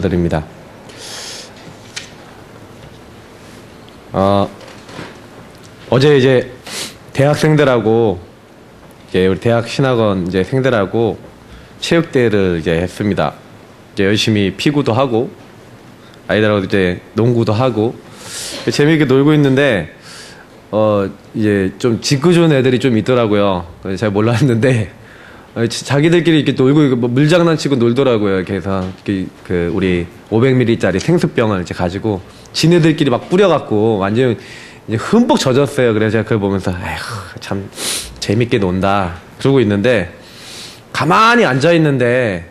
드립니다. 어제 이제 대학생들하고 우리 대학 신학원 이제 생들하고 체육대회를 이제 했습니다. 이제 열심히 피구도 하고 아이들하고 이제 농구도 하고 재미있게 놀고 있는데 이제 좀 짓궂은 좋은 애들이 좀 있더라고요. 잘 몰랐는데 자기들끼리 이렇게 놀고 뭐 물장난치고 놀더라고요. 그래서 그 우리 500ml짜리 생수병을 이제 가지고 지네들끼리 막 뿌려갖고 완전 이제 흠뻑 젖었어요. 그래서 제가 그걸 보면서 아휴 참 재밌게 논다 그러고 있는데 가만히 앉아 있는데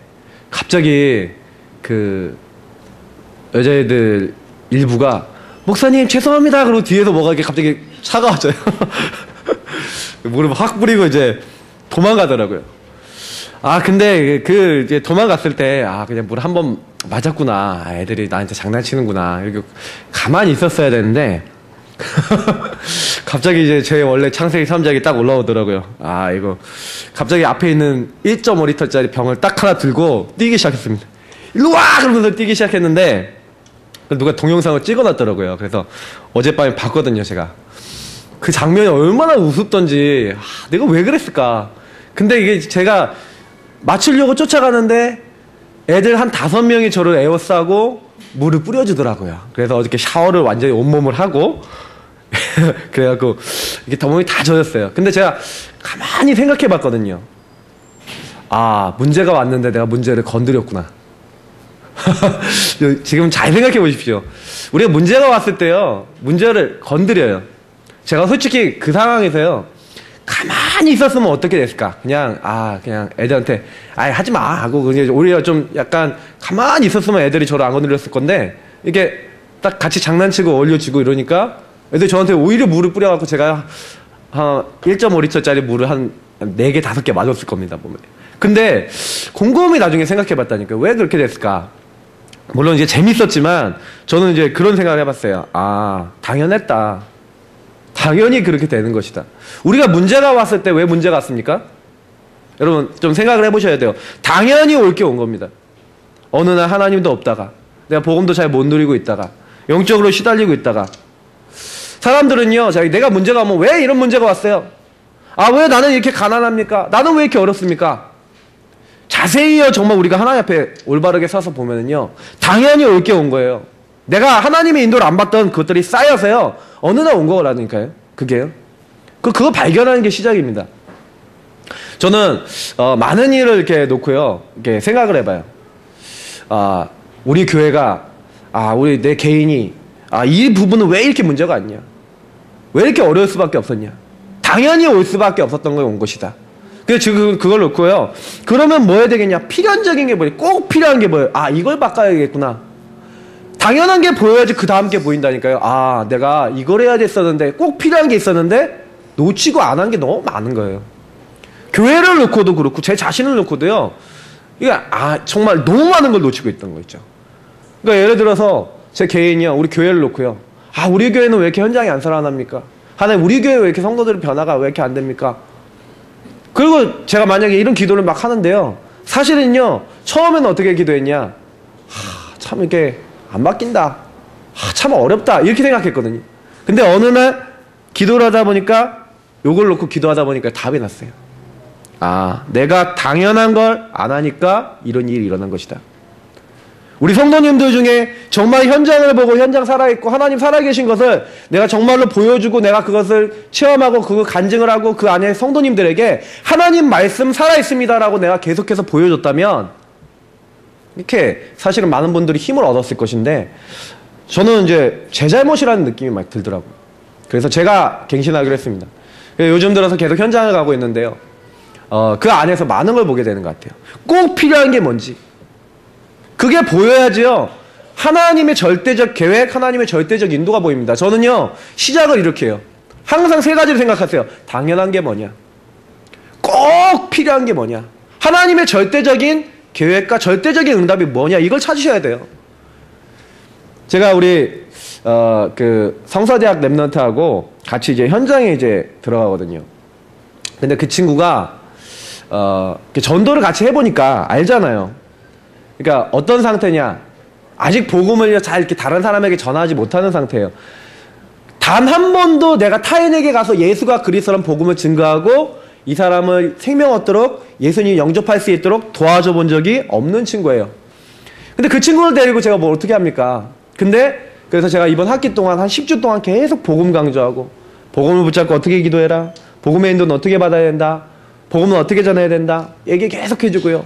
갑자기 그 여자애들 일부가 목사님 죄송합니다 그러고 뒤에서 뭐가 이렇게 갑자기 차가워져요. 무릎 확 뿌리고 이제 도망가더라고요. 근데 이제 도망갔을 때 그냥 물 한 번 맞았구나, 애들이 나한테 장난치는구나 이렇게 가만히 있었어야 되는데 갑자기 이제 제 원래 창세기 3장이 딱 올라오더라고요. 이거 갑자기 앞에 있는 1.5리터짜리 병을 딱 하나 들고 뛰기 시작했습니다. 일로와! 그러면서 뛰기 시작했는데 누가 동영상을 찍어놨더라고요. 그래서 어젯밤에 봤거든요. 제가 그 장면이 얼마나 우습던지 내가 왜 그랬을까. 근데 이게 제가 맞추려고 쫓아가는데 애들 한 5명이 저를 에워싸고 물을 뿌려주더라고요. 그래서 어저께 샤워를 완전히 온몸을 하고 그래갖고 이게 몸이 다 젖었어요. 근데 제가 가만히 생각해 봤거든요. 문제가 왔는데 내가 문제를 건드렸구나. 지금 잘 생각해 보십시오. 우리가 문제가 왔을 때요, 문제를 건드려요. 제가 솔직히 그 상황에서요, 가만히 있었으면 어떻게 됐을까? 그냥 애들한테 하지 마 하고 그냥 오히려 좀 약간 가만히 있었으면 애들이 저를 안 건드렸을 건데 이게 딱 같이 장난치고 어울려주고 이러니까 애들 저한테 오히려 물을 뿌려갖고 제가 한 1.5리터짜리 물을 한 4개 5개 맞았을 겁니다, 몸에. 근데 곰곰이 나중에 생각해봤다니까 왜 그렇게 됐을까? 물론 이제 재밌었지만 저는 이제 그런 생각을 해봤어요. 당연했다. 당연히 그렇게 되는 것이다. 우리가 문제가 왔을 때 왜 문제가 왔습니까? 여러분 좀 생각을 해보셔야 돼요. 당연히 올 게 온 겁니다. 어느 날 하나님도 없다가 내가 복음도 잘 못 누리고 있다가 영적으로 시달리고 있다가 사람들은요, 내가 문제가 오면 왜 이런 문제가 왔어요? 왜 나는 이렇게 가난합니까? 나는 왜 이렇게 어렵습니까? 자세히요, 정말 우리가 하나님 앞에 올바르게 서서 보면은요, 당연히 올 게 온 거예요. 내가 하나님의 인도를 안 받던 그것들이 쌓여서요, 어느 날 온 거라니까요. 그게요. 그거 발견하는 게 시작입니다. 저는 많은 일을 이렇게 놓고요, 이렇게 생각을 해봐요. 우리 교회가 내 개인이 이 부분은 왜 이렇게 문제가 왔냐? 왜 이렇게 어려울 수밖에 없었냐? 당연히 올 수밖에 없었던 게 온 것이다. 그래서 지금 그걸 놓고요, 그러면 뭐 해야 되겠냐? 필연적인 게 뭐냐? 꼭 필요한 게 뭐예요? 이걸 바꿔야겠구나. 당연한 게 보여야지 그 다음 게 보인다니까요. 내가 이걸 해야 됐었는데, 꼭 필요한 게 있었는데 놓치고 안 한 게 너무 많은 거예요. 교회를 놓고도 그렇고 제 자신을 놓고도요, 이게 정말 너무 많은 걸 놓치고 있던 거 있죠. 그러니까 예를 들어서 제 개인이요, 우리 교회를 놓고요, 우리 교회는 왜 이렇게 현장이 안 살아납니까? 하나님, 우리 교회 왜 이렇게 성도들의 변화가 왜 이렇게 안 됩니까? 그리고 제가 만약에 이런 기도를 막 하는데요, 사실은요, 처음에는 어떻게 기도했냐? 참 이렇게 안 바뀐다. 참 어렵다. 이렇게 생각했거든요. 근데 어느 날 기도를 하다 보니까, 요걸 놓고 기도하다 보니까 답이 났어요. 내가 당연한 걸 안 하니까 이런 일이 일어난 것이다. 우리 성도님들 중에 정말 현장을 보고 현장 살아있고 하나님 살아계신 것을 내가 정말로 보여주고 내가 그것을 체험하고 그거 간증을 하고 그 안에 성도님들에게 하나님 말씀 살아있습니다라고 내가 계속해서 보여줬다면 이렇게 사실은 많은 분들이 힘을 얻었을 것인데, 저는 이제 제 잘못이라는 느낌이 막 들더라고요. 그래서 제가 갱신하기로 했습니다. 요즘 들어서 계속 현장을 가고 있는데요, 그 안에서 많은 걸 보게 되는 것 같아요. 꼭 필요한 게 뭔지 그게 보여야지요, 하나님의 절대적 계획, 하나님의 절대적 인도가 보입니다. 저는요, 시작을 이렇게 해요. 항상 3가지를 생각하세요. 당연한 게 뭐냐, 꼭 필요한 게 뭐냐, 하나님의 절대적인 계획과 절대적인 응답이 뭐냐, 이걸 찾으셔야 돼요. 제가 우리 그 성서대학 랩런트하고 같이 이제 현장에 이제 들어가거든요. 근데 그 친구가 전도를 같이 해보니까 알잖아요. 그러니까 어떤 상태냐, 아직 복음을 잘 이렇게 다른 사람에게 전하지 못하는 상태예요. 단 한 번도 내가 타인에게 가서 예수가 그리스도라는 복음을 증거하고 이 사람을 생명 얻도록 예수님 영접할 수 있도록 도와줘 본 적이 없는 친구예요. 근데 그 친구를 데리고 제가 뭘 어떻게 합니까? 근데 그래서 제가 이번 학기 동안 한 10주 동안 계속 복음 강조하고 복음을 붙잡고 어떻게 기도해라. 복음의 인도는 어떻게 받아야 된다. 복음은 어떻게 전해야 된다. 얘기 계속 해주고요.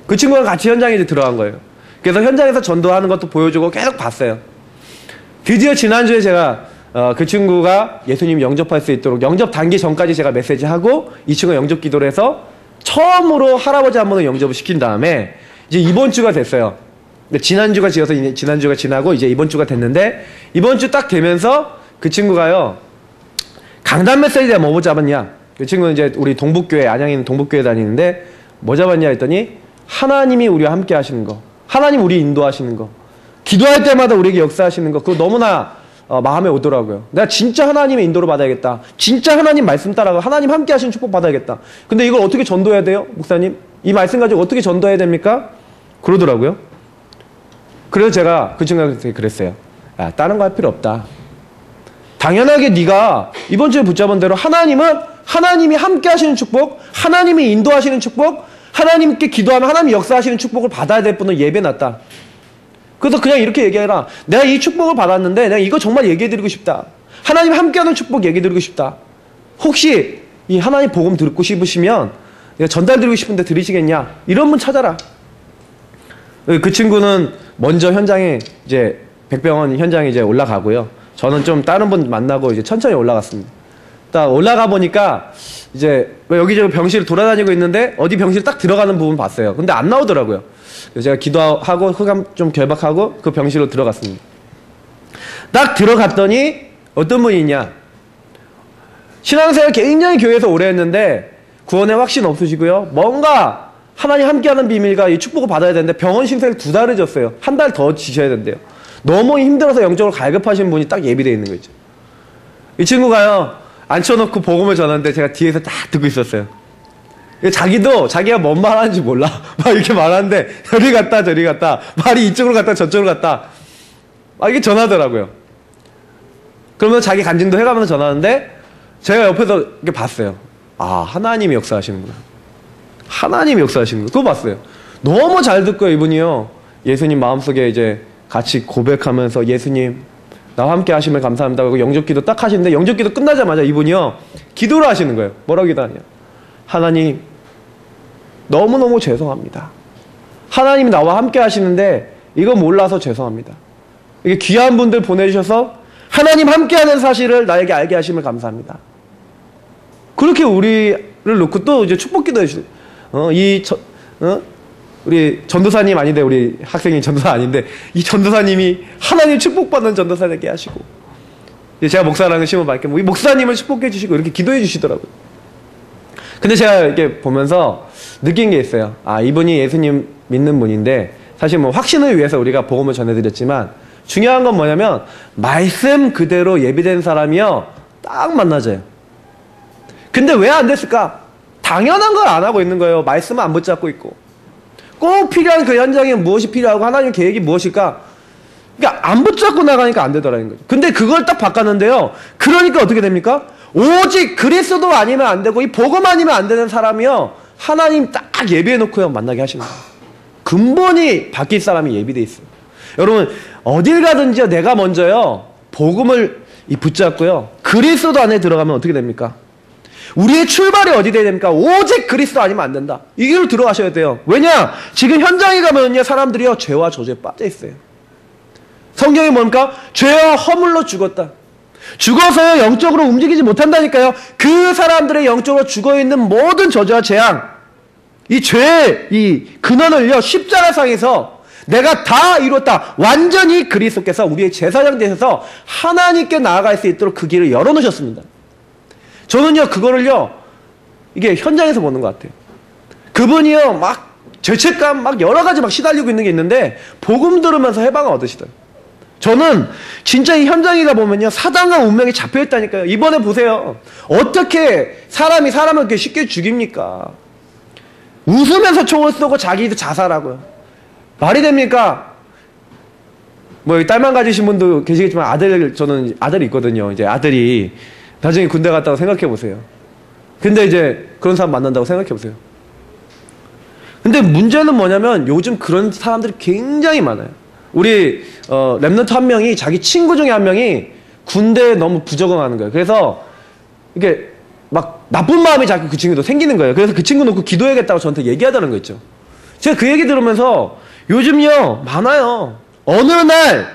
그 친구랑 같이 현장에 이제 들어간 거예요. 그래서 현장에서 전도하는 것도 보여주고 계속 봤어요. 드디어 지난주에 제가 그 친구가 예수님 영접할 수 있도록 영접 단계 전까지 제가 메시지하고 이 친구가 영접 기도를 해서 처음으로 할아버지 한 번을 영접을 시킨 다음에 이제 이번 주가 됐어요. 근데 지난주가 지어서 이제 지난주가 지나고 이제 이번 주가 됐는데 이번 주 딱 되면서 그 친구가요. 강단 메시지에 뭐 잡았냐. 그 친구는 이제 우리 동북교회 안양에 있는 동북교회 다니는데 뭐 잡았냐 했더니 하나님이 우리와 함께 하시는 거. 하나님 우리 인도하시는 거. 기도할 때마다 우리에게 역사하시는 거. 그거 너무나 마음에 오더라고요. 내가 진짜 하나님의 인도를 받아야겠다. 진짜 하나님 말씀 따라가 하나님 함께 하시는 축복 받아야겠다. 근데 이걸 어떻게 전도해야 돼요? 목사님? 이 말씀 가지고 어떻게 전도해야 됩니까? 그러더라고요. 그래서 제가 그 친구한테 그랬어요. 야, 다른 거 할 필요 없다. 당연하게 네가 이번 주에 붙잡은 대로 하나님은 하나님이 함께 하시는 축복, 하나님이 인도하시는 축복, 하나님께 기도하면 하나님이 역사하시는 축복을 받아야 될 분은 예배놨다. 그래서 그냥 이렇게 얘기해라. 내가 이 축복을 받았는데 내가 이거 정말 얘기해드리고 싶다. 하나님 함께하는 축복 얘기해드리고 싶다. 혹시 이 하나님 복음 듣고 싶으시면 내가 전달드리고 싶은데 들으시겠냐? 이런 분 찾아라. 그 친구는 먼저 현장에 이제 백병원 현장에 이제 올라가고요. 저는 좀 다른 분 만나고 이제 천천히 올라갔습니다. 딱 올라가 보니까 이제 여기저기 병실 돌아다니고 있는데 어디 병실 딱 들어가는 부분 봤어요. 근데 안 나오더라고요. 그래서 제가 기도하고 흑암 좀 결박하고 그 병실로 들어갔습니다. 딱 들어갔더니 어떤 분이 있냐. 신앙생활 굉장히 교회에서 오래 했는데 구원의 확신 없으시고요. 뭔가 하나님 함께하는 비밀과 이 축복을 받아야 되는데 병원 신세를 2달을 졌어요. 한 달 더 지셔야 된대요. 너무 힘들어서 영적으로 갈급하신 분이 딱 예비되어 있는 거죠. 이 친구가요. 앉혀놓고 복음을 전하는데 제가 뒤에서 딱 듣고 있었어요. 자기도 자기가 뭔 말하는지 몰라. 막 이렇게 말하는데 저리 갔다 저리 갔다 말이 이쪽으로 갔다 저쪽으로 갔다 막 이게 전하더라고요. 그러면 자기 간증도 해가면서 전하는데 제가 옆에서 이렇게 봤어요. 아, 하나님이 역사하시는구나. 하나님이 역사하시는 거. 그거 봤어요. 너무 잘 듣고요. 이분이요. 예수님 마음속에 이제 같이 고백하면서 예수님 나와 함께 하시면 감사합니다. 그리고 영접기도 딱 하시는데 영접기도 끝나자마자 이분이요. 기도를 하시는 거예요. 뭐라고 기도하냐. 하나님 너무너무 죄송합니다. 하나님이 나와 함께 하시는데 이거 몰라서 죄송합니다. 이게 귀한 분들 보내주셔서 하나님 함께하는 사실을 나에게 알게 하심을 감사합니다. 그렇게 우리를 놓고 또 이제 축복기도 해주세요. 우리 전도사님 아닌데 우리 학생이 전도사 아닌데 이 전도사님이 하나님 축복받는 전도사 되게 하시고 제가 목사랑은 시험 받게 이 목사님을 축복해 주시고 이렇게 기도해 주시더라고요. 근데 제가 이렇게 보면서 느낀 게 있어요. 아, 이분이 예수님 믿는 분인데 사실 뭐 확신을 위해서 우리가 복음을 전해드렸지만 중요한 건 뭐냐면 말씀 그대로 예비된 사람이요 딱 만나져요. 근데 왜 안 됐을까? 당연한 걸 안 하고 있는 거예요. 말씀은 안 붙잡고 있고 꼭 필요한 그 현장에 무엇이 필요하고 하나님 계획이 무엇일까? 그러니까 안 붙잡고 나가니까 안 되더라는 거죠. 근데 그걸 딱 바꿨는데요. 그러니까 어떻게 됩니까? 오직 그리스도 아니면 안 되고 이 복음 아니면 안 되는 사람이요. 하나님 딱 예비해놓고요. 만나게 하시는 거예요. 근본이 바뀔 사람이 예비돼 있어요. 여러분 어딜 가든지요. 내가 먼저요. 복음을 붙잡고요. 그리스도 안에 들어가면 어떻게 됩니까? 우리의 출발이 어디 돼야 됩니까? 오직 그리스도 아니면 안 된다. 이 길로 들어가셔야 돼요. 왜냐? 지금 현장에 가면요. 사람들이요. 죄와 저주에 빠져 있어요. 성경이 뭡니까? 죄와 허물로 죽었다. 죽어서요. 영적으로 움직이지 못한다니까요. 그 사람들의 영적으로 죽어있는 모든 저주와 재앙 이 죄의 이 근원을요. 십자가상에서 내가 다 이뤘다. 완전히 그리스도께서 우리의 제사장 되셔서 하나님께 나아갈 수 있도록 그 길을 열어놓으셨습니다. 저는요, 그거를요, 이게 현장에서 보는 것 같아요. 그분이요, 막, 죄책감, 막 여러 가지 막 시달리고 있는 게 있는데, 복음 들으면서 해방을 얻으시더라고요. 저는 진짜 이 현장에 가보면요, 사단과 운명이 잡혀있다니까요. 이번에 보세요. 어떻게 사람이 사람을 그렇게 쉽게 죽입니까? 웃으면서 총을 쏘고 자기도 자살하고요. 말이 됩니까? 뭐 딸만 가지신 분도 계시겠지만 저는 아들이 있거든요. 이제 아들이 나중에 군대 갔다고 생각해 보세요. 근데 이제 그런 사람 만난다고 생각해 보세요. 근데 문제는 뭐냐면 요즘 그런 사람들이 굉장히 많아요. 우리 랩런트 한 명이 자기 친구 중에 한 명이 군대에 너무 부적응하는 거예요. 그래서 이게 막 나쁜 마음이 자꾸 그 친구도 생기는 거예요. 그래서 그 친구 놓고 기도해야겠다고 저한테 얘기하다는 거 있죠. 제가 그 얘기 들으면서 요즘요 많아요. 어느 날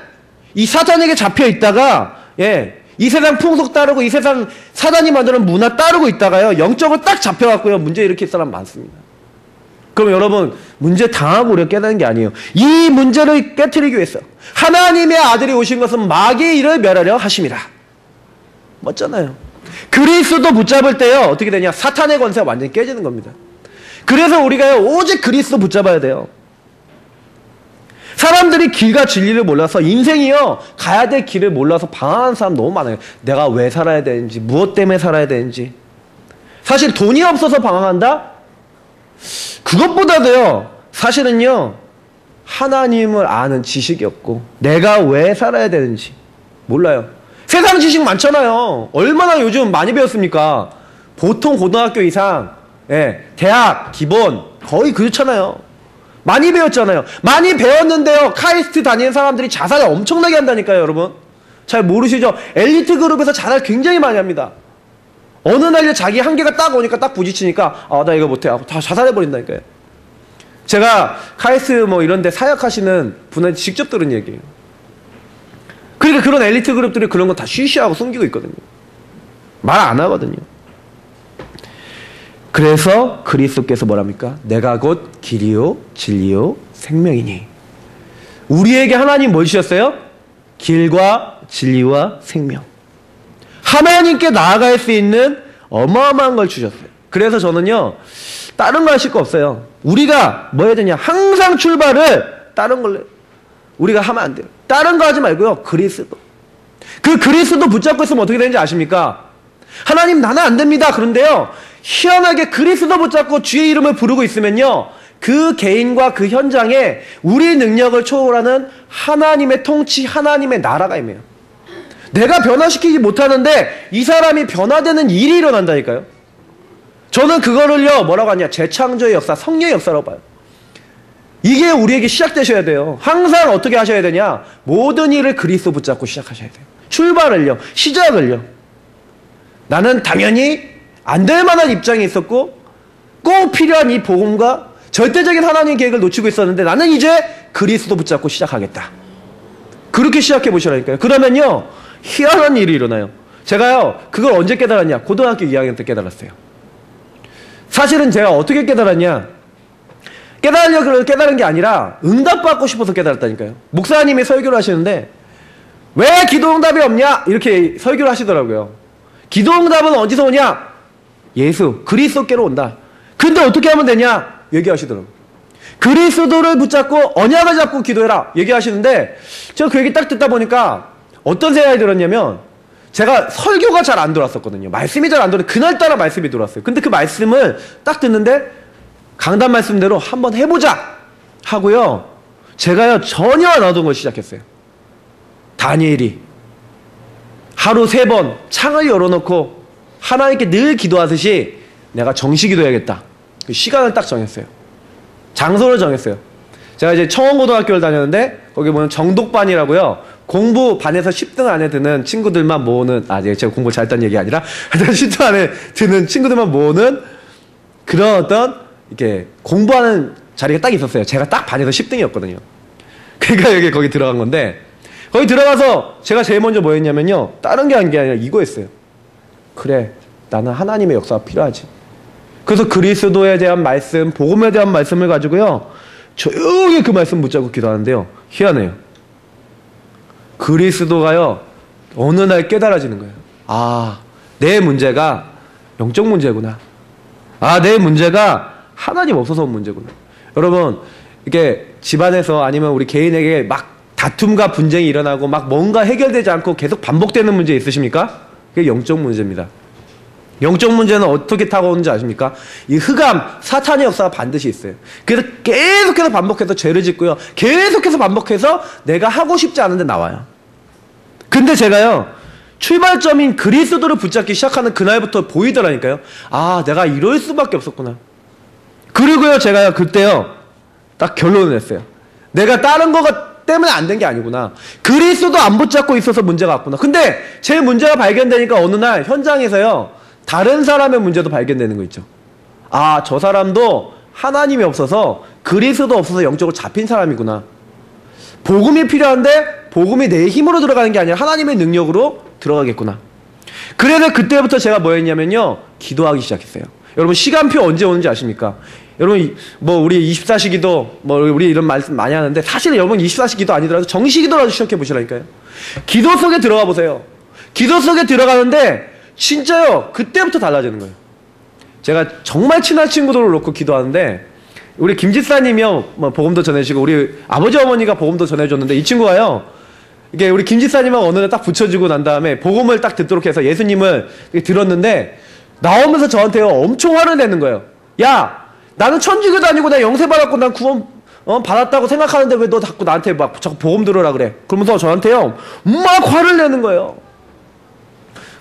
이 사탄에게 잡혀 있다가 이 세상 풍속 따르고 이 세상 사단이 만드는 문화 따르고 있다가요 영적으로 딱 잡혀갖고요 문제 일으킬 사람 많습니다. 그럼 여러분 문제 당하고 우리가 깨닫는 게 아니에요. 이 문제를 깨트리기 위해서 하나님의 아들이 오신 것은 마귀의 일을 멸하려 하심이라. 멋잖아요. 그리스도 붙잡을 때요 어떻게 되냐, 사탄의 권세가 완전히 깨지는 겁니다. 그래서 우리가요 오직 그리스도 붙잡아야 돼요. 사람들이 길과 진리를 몰라서 인생이요 가야 될 길을 몰라서 방황하는 사람 너무 많아요. 내가 왜 살아야 되는지, 무엇 때문에 살아야 되는지. 사실 돈이 없어서 방황한다? 그것보다도요 사실은요 하나님을 아는 지식이 없고 내가 왜 살아야 되는지 몰라요. 세상 지식 많잖아요. 얼마나 요즘 많이 배웠습니까? 보통 고등학교 이상 대학 기본 거의 그렇잖아요. 많이 배웠잖아요. 많이 배웠는데요 카이스트 다니는 사람들이 자살을 엄청나게 한다니까요. 여러분 잘 모르시죠? 엘리트 그룹에서 자살 굉장히 많이 합니다. 어느 날에 자기 한계가 딱 오니까 딱 부딪히니까 나 이거 못해 하고 다 자살해버린다니까요. 제가 카이스트 뭐 이런 데 사역하시는 분한테 직접 들은 얘기예요. 그러니까 그런 엘리트 그룹들이 그런 거 다 쉬쉬하고 숨기고 있거든요. 말 안 하거든요. 그래서 그리스도께서 뭐랍니까? 내가 곧 길이요 진리요 생명이니. 우리에게 하나님 뭘 주셨어요? 길과 진리와 생명. 하나님께 나아갈 수 있는 어마어마한 걸 주셨어요. 그래서 저는요 다른 거 하실 거 없어요. 우리가 뭐 해야 되냐, 항상 출발을 다른 걸로 우리가 하면 안 돼요. 다른 거 하지 말고요 그리스도. 그 그리스도 붙잡고 있으면 어떻게 되는지 아십니까? 하나님 나는 안 됩니다. 그런데요 희한하게 그리스도 붙잡고 주의 이름을 부르고 있으면요 그 개인과 그 현장에 우리 능력을 초월하는 하나님의 통치, 하나님의 나라가 임해요. 내가 변화시키지 못하는데 이 사람이 변화되는 일이 일어난다니까요. 저는 그거를요 뭐라고 하냐, 재창조의 역사, 성령의 역사라고 봐요. 이게 우리에게 시작되셔야 돼요. 항상 어떻게 하셔야 되냐, 모든 일을 그리스도 붙잡고 시작하셔야 돼요. 출발을요, 시작을요. 나는 당연히 안 될 만한 입장에 있었고 꼭 필요한 이 복음과 절대적인 하나님의 계획을 놓치고 있었는데 나는 이제 그리스도 붙잡고 시작하겠다. 그렇게 시작해 보시라니까요. 그러면요 희한한 일이 일어나요. 제가요 그걸 언제 깨달았냐, 고등학교 2학년 때 깨달았어요. 사실은 제가 어떻게 깨달았냐, 깨달으려고 깨달은 게 아니라 응답받고 싶어서 깨달았다니까요. 목사님이 설교를 하시는데 왜 기도응답이 없냐 이렇게 설교를 하시더라고요. 기도응답은 어디서 오냐, 예수 그리스도께로 온다. 근데 어떻게 하면 되냐 얘기하시더라고요. 그리스도를 붙잡고 언약을 잡고 기도해라 얘기하시는데 제가 그 얘기 딱 듣다 보니까 어떤 생각이 들었냐면, 제가 설교가 잘 안 들어왔었거든요. 말씀이 잘 안 들어왔는데 그날따라 말씀이 들어왔어요. 근데 그 말씀을 딱 듣는데 강단 말씀대로 한번 해보자 하고요 제가요 전혀 안 하던 걸 시작했어요. 다니엘이 하루 3번 창을 열어놓고 하나님께 늘 기도하듯이 내가 정시 기도해야겠다. 그 시간을 딱 정했어요. 장소를 정했어요. 제가 이제 청원고등학교를 다녔는데 거기 보면 정독반이라고요, 공부 반에서 10등 안에 드는 친구들만 모으는, 제가 공부 잘했다는 얘기 아니라 10등 안에 드는 친구들만 모으는 그런 어떤 이렇게 공부하는 자리가 딱 있었어요. 제가 딱 반에서 10등이었거든요. 그러니까 여기 거기 들어간 건데, 거기 들어가서 제가 제일 먼저 뭐 했냐면요 다른 게 아니라 이거 했어요. 그래 나는 하나님의 역사가 필요하지. 그래서 그리스도에 대한 말씀, 복음에 대한 말씀을 가지고요 조용히 그 말씀 붙잡고 기도하는데요 희한해요. 그리스도가요 어느 날 깨달아지는 거예요. 내 문제가 영적 문제구나. 내 문제가 하나님 없어서 온 문제구나. 여러분 이게 집안에서 아니면 우리 개인에게 막 다툼과 분쟁이 일어나고 막 뭔가 해결되지 않고 계속 반복되는 문제 있으십니까? 그게 영적 문제입니다. 영적 문제는 어떻게 타고오는지 아십니까? 이 흑암, 사탄의 역사가 반드시 있어요. 그래서 계속해서 반복해서 죄를 짓고요. 계속해서 반복해서 내가 하고 싶지 않은데 나와요. 근데 제가요, 출발점인 그리스도를 붙잡기 시작하는 그날부터 보이더라니까요. 아, 내가 이럴 수밖에 없었구나. 그리고요, 제가요, 그때요, 딱 결론을 냈어요. 내가 다른 거가 때문에 안 된 게 아니구나. 그리스도도 안 붙잡고 있어서 문제가 왔구나. 근데 제 문제가 발견되니까 어느 날 현장에서요, 다른 사람의 문제도 발견되는 거 있죠. 아, 저 사람도 하나님이 없어서 그리스도 없어서 영적으로 잡힌 사람이구나. 복음이 필요한데 복음이 내 힘으로 들어가는 게 아니라 하나님의 능력으로 들어가겠구나. 그래서 그때부터 제가 뭐 했냐면요, 기도하기 시작했어요. 여러분, 시간표 언제 오는지 아십니까? 여러분, 뭐 우리 24시 기도, 뭐 우리 이런 말씀 많이 하는데 사실은 여러분 24시 기도 아니더라도 정시 기도라도 시작해 보시라니까요. 기도 속에 들어가 보세요. 기도 속에 들어가는데 진짜요, 그때부터 달라지는 거예요. 제가 정말 친한 친구들을 놓고 기도하는데, 우리 김지사님이요, 뭐 복음도 전해주시고 우리 아버지 어머니가 복음도 전해줬는데, 이 친구가요, 이게 우리 김지사님하고 어느 날 딱 붙여주고 난 다음에 복음을 딱 듣도록 해서 예수님을 들었는데, 나오면서 저한테요 엄청 화를 내는 거예요. 야, 나는 천주교도 아니고 나 영세 받았고 난 구원 받았다고 생각하는데 왜 너 자꾸 나한테 막 자꾸 복음 들으라 그래. 그러면서 저한테요 막 화를 내는 거예요.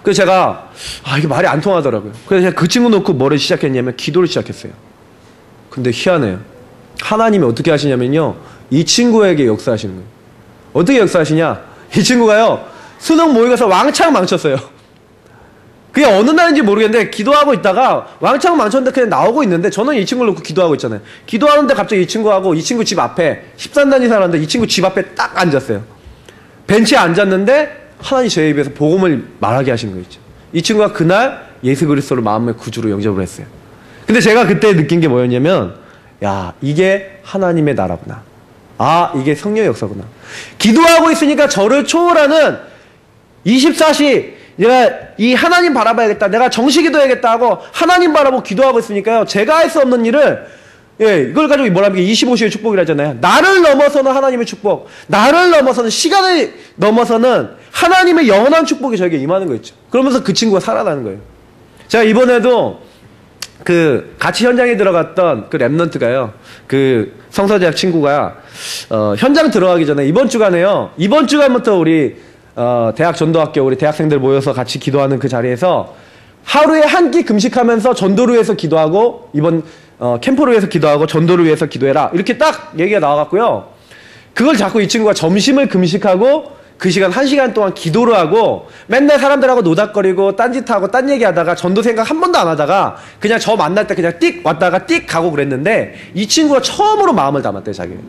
그래서 제가 이게 말이 안 통하더라고요. 그래서 제가 그 친구 놓고 뭐를 시작했냐면 기도를 시작했어요. 근데 희한해요. 하나님이 어떻게 하시냐면요, 이 친구에게 역사하시는 거예요. 어떻게 역사하시냐, 이 친구가요 수능 모의 가서 왕창 망쳤어요. 그게 어느 날인지 모르겠는데 기도하고 있다가 왕창 망쳤는데 그냥 나오고 있는데, 저는 이 친구를 놓고 기도하고 있잖아요. 기도하는데 갑자기 이 친구하고, 이 친구 집 앞에 13단지 살았는데 이 친구 집 앞에 딱 앉았어요. 벤치에 앉았는데 하나님 제 입에서 복음을 말하게 하시는 거 있죠. 이 친구가 그날 예수 그리스도를 마음의 구주로 영접을 했어요. 근데 제가 그때 느낀 게 뭐였냐면, 야, 이게 하나님의 나라구나. 아, 이게 성령의 역사구나. 기도하고 있으니까 저를 초월하는 24시 내가 이 하나님 바라봐야겠다, 내가 정시 기도해야겠다 하고 하나님 바라보고 기도하고 있으니까요, 제가 할 수 없는 일을, 이걸 가지고 뭐라 하면 25시의 축복이라 하잖아요. 나를 넘어서는 하나님의 축복, 나를 넘어서는, 시간을 넘어서는 하나님의 영원한 축복이 저에게 임하는 거 있죠. 그러면서 그 친구가 살아나는 거예요. 제가 이번에도 그 같이 현장에 들어갔던 그 랩넌트가요, 그 성서대학 친구가 현장 들어가기 전에 이번 주간부터 우리 대학 전도학교 우리 대학생들 모여서 같이 기도하는 그 자리에서 하루에 한 끼 금식하면서 전도를 위해서 기도하고, 이번 캠프를 위해서 기도하고 전도를 위해서 기도해라, 이렇게 딱 얘기가 나와갖고요, 그걸 자꾸 이 친구가 점심을 금식하고 그 시간 1시간 동안 기도를 하고 맨날 사람들하고 노닥거리고 딴짓하고 딴 얘기하다가 전도 생각 한 번도 안 하다가 그냥 저 만날 때 그냥 띡 왔다가 띡 가고 그랬는데, 이 친구가 처음으로 마음을 담았대요. 자기는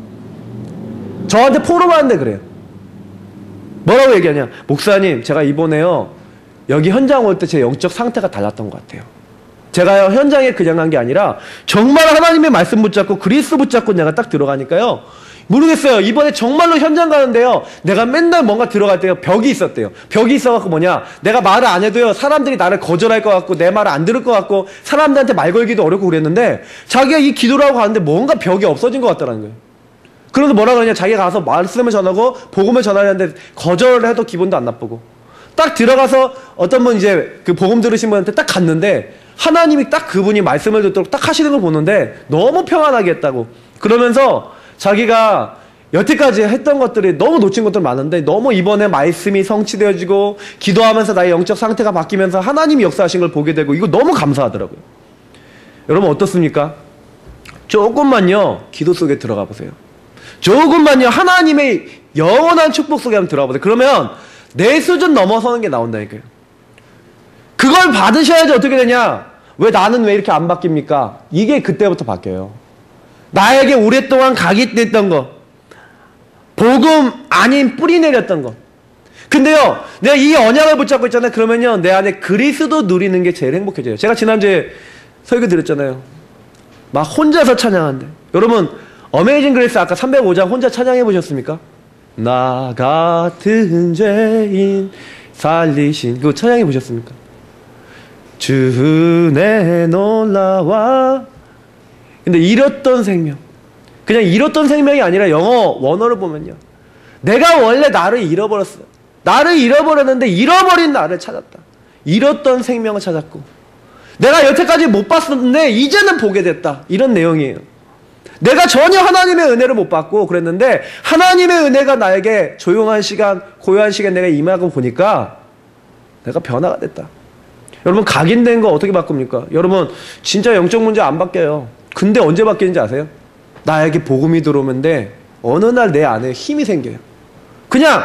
저한테 포럼하는데 그래요. 뭐라고 얘기하냐, 목사님, 제가 이번에요 여기 현장 올 때 제 영적 상태가 달랐던 것 같아요. 제가요 현장에 그냥 간 게 아니라 정말 하나님의 말씀 붙잡고 그리스도 붙잡고 내가 딱 들어가니까요, 모르겠어요, 이번에 정말로 현장 가는데요, 내가 맨날 뭔가 들어갈 때요 벽이 있었대요. 벽이 있어갖고 뭐냐, 내가 말을 안 해도요 사람들이 나를 거절할 것 같고 내 말을 안 들을 것 같고 사람들한테 말 걸기도 어렵고 그랬는데, 자기가 이 기도를 하고 가는데 뭔가 벽이 없어진 것 같다는 거예요. 그래서 뭐라 그러냐, 자기가 가서 말씀을 전하고 복음을 전하려는데 거절을 해도 기분도 안 나쁘고, 딱 들어가서 어떤 분 이제 그 복음 들으신 분한테 딱 갔는데 하나님이 딱 그분이 말씀을 듣도록 딱 하시는 걸 보는데 너무 평안하게 했다고. 그러면서 자기가 여태까지 했던 것들이 너무 놓친 것들 많은데 너무 이번에 말씀이 성취되어지고 기도하면서 나의 영적 상태가 바뀌면서 하나님이 역사하신 걸 보게 되고, 이거 너무 감사하더라고요. 여러분 어떻습니까? 조금만요 기도 속에 들어가 보세요. 조금만요 하나님의 영원한 축복 속에 한번 들어가 보세요. 그러면 내 수준 넘어서는 게 나온다니까요. 그걸 받으셔야지 어떻게 되냐, 왜 나는 왜 이렇게 안 바뀝니까? 이게 그때부터 바뀌어요. 나에게 오랫동안 각이 됐던 거, 복음 아닌 뿌리 내렸던 거. 근데요 내가 이 언약을 붙잡고 있잖아요. 그러면요 내 안에 그리스도 누리는 게 제일 행복해져요. 제가 지난주에 설교 드렸잖아요. 막 혼자서 찬양한대. 여러분 어메이징 그레이스 아까 305장 혼자 찬양해 보셨습니까? 나 같은 죄인 살리신, 그거 찬양해 보셨습니까? 주 내 놀라와. 근데 잃었던 생명, 그냥 잃었던 생명이 아니라 영어 원어를 보면요, 내가 원래 나를 잃어버렸어. 나를 잃어버렸는데 잃어버린 나를 찾았다. 잃었던 생명을 찾았고 내가 여태까지 못 봤었는데 이제는 보게 됐다. 이런 내용이에요. 내가 전혀 하나님의 은혜를 못 받고 그랬는데 하나님의 은혜가 나에게 조용한 시간, 고요한 시간 내가 임하고 보니까 내가 변화가 됐다. 여러분 각인된 거 어떻게 바꿉니까? 여러분 진짜 영적 문제 안 바뀌어요. 근데 언제 바뀌는지 아세요? 나에게 복음이 들어오는데 어느 날 내 안에 힘이 생겨요. 그냥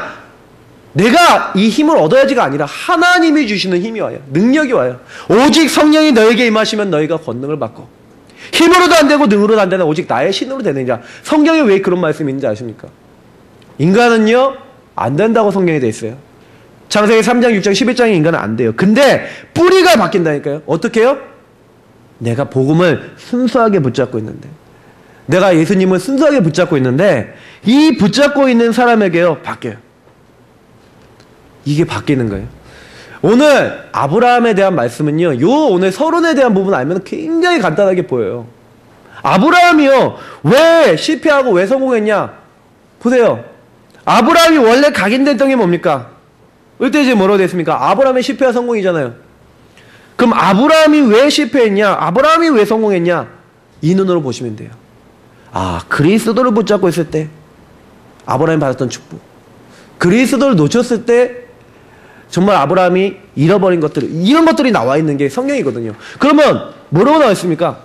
내가 이 힘을 얻어야지가 아니라 하나님이 주시는 힘이 와요. 능력이 와요. 오직 성령이 너에게 임하시면 너희가 권능을 받고 힘으로도 안 되고 능으로도 안 되는 오직 나의 신으로 되는 자. 성경에 왜 그런 말씀이 있는지 아십니까? 인간은요 안 된다고 성경에 돼 있어요. 창세기 3장 6장 11장에 인간은 안 돼요. 근데 뿌리가 바뀐다니까요. 어떻게 해요? 내가 복음을 순수하게 붙잡고 있는데 내가 예수님을 순수하게 붙잡고 있는데 이 붙잡고 있는 사람에게요 바뀌어요. 이게 바뀌는 거예요. 오늘 아브라함에 대한 말씀은요 오늘 서론에 대한 부분 알면 굉장히 간단하게 보여요. 아브라함이요 왜 실패하고 왜 성공했냐 보세요. 아브라함이 원래 각인됐던 게 뭡니까? 이때 이제 뭐라고 됐습니까? 아브라함의 실패와 성공이잖아요. 그럼 아브라함이 왜 실패했냐? 아브라함이 왜 성공했냐? 이 눈으로 보시면 돼요. 아, 그리스도를 붙잡고 있을 때 아브라함이 받았던 축복. 그리스도를 놓쳤을 때 정말 아브라함이 잃어버린 것들, 이런 것들이 나와 있는 게 성경이거든요. 그러면 뭐라고 나와 있습니까?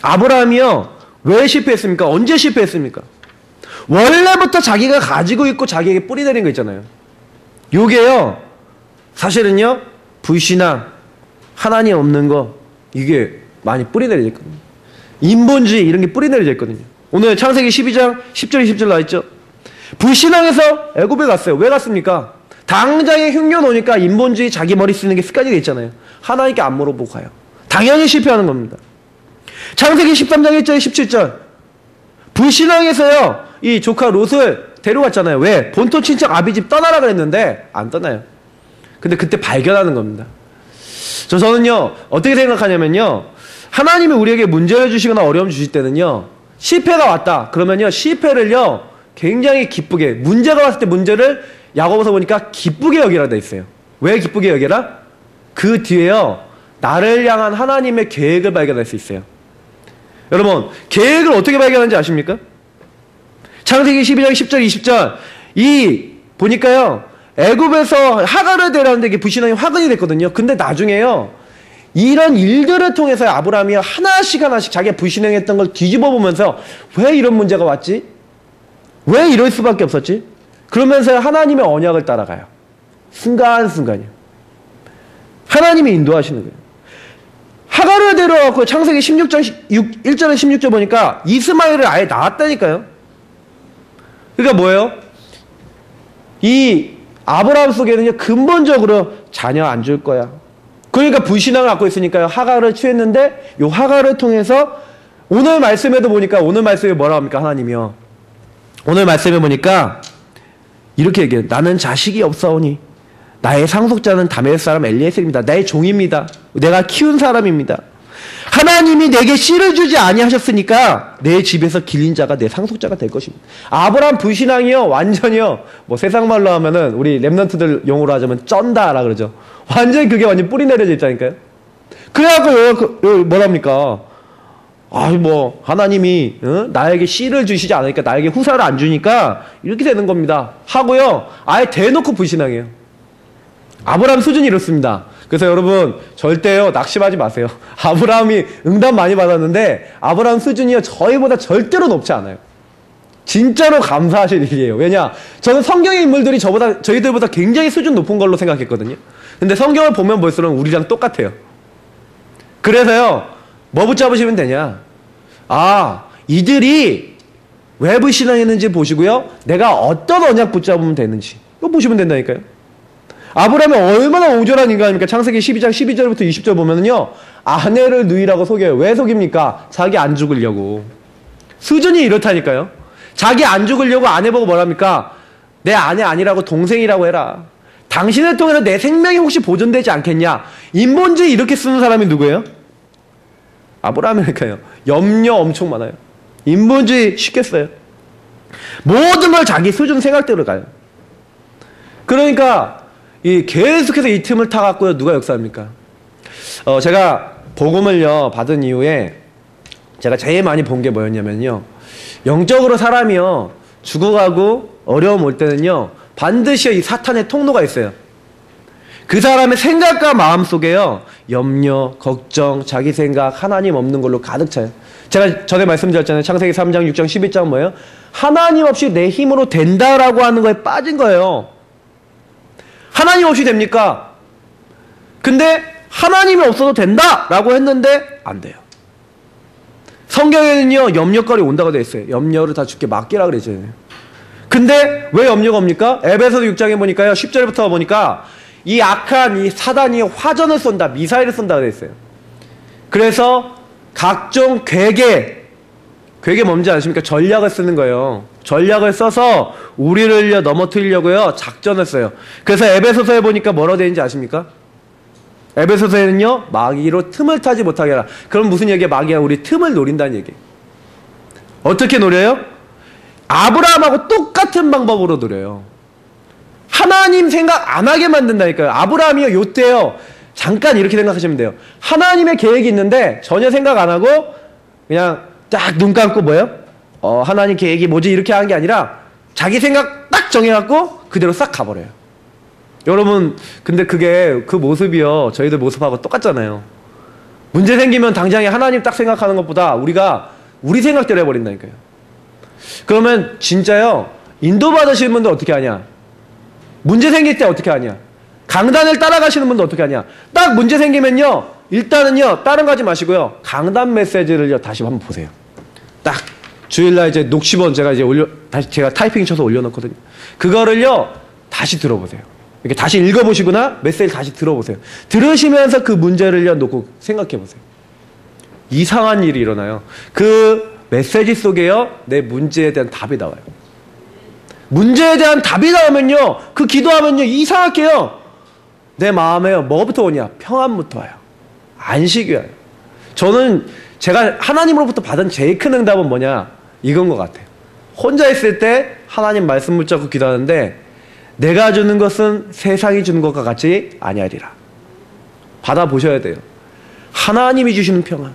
아브라함이요 왜 실패했습니까? 언제 실패했습니까? 원래부터 자기가 가지고 있고 자기에게 뿌리 내린 거 있잖아요. 요게요 사실은요 불신앙, 하나님 없는 거 이게 많이 뿌리 내려져 있거든요. 인본주의 이런 게 뿌리 내려져 있거든요. 오늘 창세기 12장 10절 20절 나와있죠. 불신앙에서 애굽에 갔어요. 왜 갔습니까? 당장에 흉년 오니까 인본주의 자기 머리 쓰는 게 습관이 돼 있잖아요. 하나님께 안 물어보고 가요. 당연히 실패하는 겁니다. 창세기 13장 1절 17절 불신앙에서요 이 조카 롯을 데려갔잖아요. 왜? 본토 친척 아비집 떠나라 그랬는데 안 떠나요. 근데 그때 발견하는 겁니다. 저는요 어떻게 생각하냐면요 하나님이 우리에게 문제를 주시거나 어려움 주실 때는요 실패가 왔다 그러면요 실패를요 굉장히 기쁘게 문제가 왔을 때 문제를 야고보서 보니까 기쁘게 여기라 돼 있어요. 왜 기쁘게 여기라? 그 뒤에요 나를 향한 하나님의 계획을 발견할 수 있어요. 여러분 계획을 어떻게 발견하는지 아십니까? 창세기 12장 10절 20절 이 보니까요 애굽에서 하갈을 데려왔는데 이게 불신앙이 화근이 됐거든요. 근데 나중에요 이런 일들을 통해서 아브라함이 하나씩 자기가 불신앙했던 걸 뒤집어 보면서 왜 이런 문제가 왔지? 왜 이럴 수밖에 없었지? 그러면서 하나님의 언약을 따라가요. 순간순간이요. 하나님이 인도하시는 거예요. 하갈을 데려와서 창세기 16장 1절에 16절 보니까 이스마엘을 아예 낳았다니까요. 그러니까 뭐예요? 이 아브라함 속에는요 근본적으로 자녀 안 줄 거야. 그러니까 불신앙을 갖고 있으니까요 하갈을 취했는데 요 하갈을 통해서 오늘 말씀에도 보니까 오늘 말씀에 뭐라고 합니까? 하나님이요 오늘 말씀에 보니까 이렇게 얘기해요. 나는 자식이 없사오니 나의 상속자는 다메섹 사람 엘리에셀입니다. 나의 종입니다. 내가 키운 사람입니다. 하나님이 내게 씨를 주지 아니하셨으니까 내 집에서 길린 자가 내 상속자가 될 것입니다. 아브라함 불신앙이요 완전히요 뭐 세상 말로 하면은 우리 랩런트들 용어로 하자면 쩐다라 그러죠. 완전히 그게 완전 뿌리 내려져 있다니까요. 그래갖고 뭐랍니까? 뭐 하나님이 나에게 씨를 주시지 않으니까 나에게 후사를 안 주니까 이렇게 되는 겁니다 하고요 아예 대놓고 불신앙이에요. 아브라함 수준이 이렇습니다. 그래서 여러분 절대요 낙심하지 마세요. 아브라함이 응답 많이 받았는데 아브라함 수준이요 저희보다 절대로 높지 않아요. 진짜로 감사하실 일이에요. 왜냐? 저는 성경의 인물들이 저희들보다 굉장히 수준 높은 걸로 생각했거든요. 근데 성경을 보면 볼수록 우리랑 똑같아요. 그래서요 뭐 붙잡으시면 되냐? 이들이 왜 불신앙했는지 보시고요 내가 어떤 언약 붙잡으면 되는지 이거 보시면 된다니까요. 아브라함이 얼마나 오졸한 인간입니까? 창세기 12장 12절부터 20절 보면은요 아내를 누이라고 속여요. 왜 속입니까? 자기 안 죽으려고. 수준이 이렇다니까요. 자기 안 죽으려고 아내 보고 뭐랍니까? 내 아내 아니라고 동생이라고 해라. 당신을 통해서 내 생명이 혹시 보존되지 않겠냐? 인본주의 이렇게 쓰는 사람이 누구예요? 아브라함이니까요. 염려 엄청 많아요. 인본주의 쉽게 써요. 모든 걸 자기 수준 생각대로 가요. 그러니까 계속해서 이 틈을 타갖고요 누가 역사합니까? 제가 복음을요 받은 이후에 제가 제일 많이 본 게 뭐였냐면요, 영적으로 사람이요 죽어가고 어려움 올 때는요 반드시 이 사탄의 통로가 있어요. 그 사람의 생각과 마음 속에요 염려, 걱정, 자기 생각, 하나님 없는 걸로 가득 차요. 제가 전에 말씀드렸잖아요. 창세기 3장, 6장, 11장 뭐예요? 하나님 없이 내 힘으로 된다라고 하는 거에 빠진 거예요. 하나님 없이 됩니까? 근데 하나님이 없어도 된다라고 했는데 안 돼요. 성경에는요 염려거리 온다고 되어 있어요. 염려를 다 주께 맡기라 그랬잖아요. 근데 왜 염려가 옵니까? 에베소서 6장에 보니까요 10절부터 보니까 이 악한 이 사단이 화전을 쏜다, 미사일을 쏜다 되어 있어요. 그래서 각종 괴계 뭔지 아십니까? 전략을 쓰는 거예요. 전략을 써서 우리를 넘어뜨리려고요 작전을 써요. 그래서 에베소서에 보니까 뭐라고 되어 있는지 아십니까? 에베소서에는요 마귀로 틈을 타지 못하게 하라. 그럼 무슨 얘기야? 마귀가 우리 틈을 노린다는 얘기예요. 어떻게 노려요? 아브라함하고 똑같은 방법으로 노려요. 하나님 생각 안 하게 만든다니까요. 아브라함이요 요때요 잠깐 이렇게 생각하시면 돼요. 하나님의 계획이 있는데 전혀 생각 안 하고 그냥 딱 눈 감고 뭐예요? 하나님 계획이 뭐지? 이렇게 하는 게 아니라 자기 생각 딱 정해갖고 그대로 싹 가버려요. 여러분 근데 그게 그 모습이요 저희들 모습하고 똑같잖아요. 문제 생기면 당장에 하나님 딱 생각하는 것보다 우리가 우리 생각대로 해버린다니까요. 그러면 진짜요 인도받으시는 분들 어떻게 하냐? 문제 생길 때 어떻게 하냐? 강단을 따라가시는 분들 어떻게 하냐? 딱 문제 생기면요 일단은요 다른 거 하지 마시고요 강단 메시지를요 다시 한번 보세요. 딱 주일날 이제 녹취본 제가 이제 다시 제가 타이핑 쳐서 올려놓거든요. 그거를요 다시 들어보세요. 이렇게 다시 읽어보시거나 메시지 다시 들어보세요. 들으시면서 그 문제를요 놓고 생각해보세요. 이상한 일이 일어나요. 그 메시지 속에요 내 문제에 대한 답이 나와요. 문제에 대한 답이 나오면요 그 기도하면요 이상하게요 내 마음에요 뭐부터 오냐? 평안부터 와요. 안식이 와요. 저는 제가 하나님으로부터 받은 제일 큰 응답은 뭐냐? 이건 것 같아요. 혼자 있을 때 하나님 말씀 붙잡고 기도하는데 내가 주는 것은 세상이 주는 것과 같이 아니하리라. 받아보셔야 돼요. 하나님이 주시는 평안,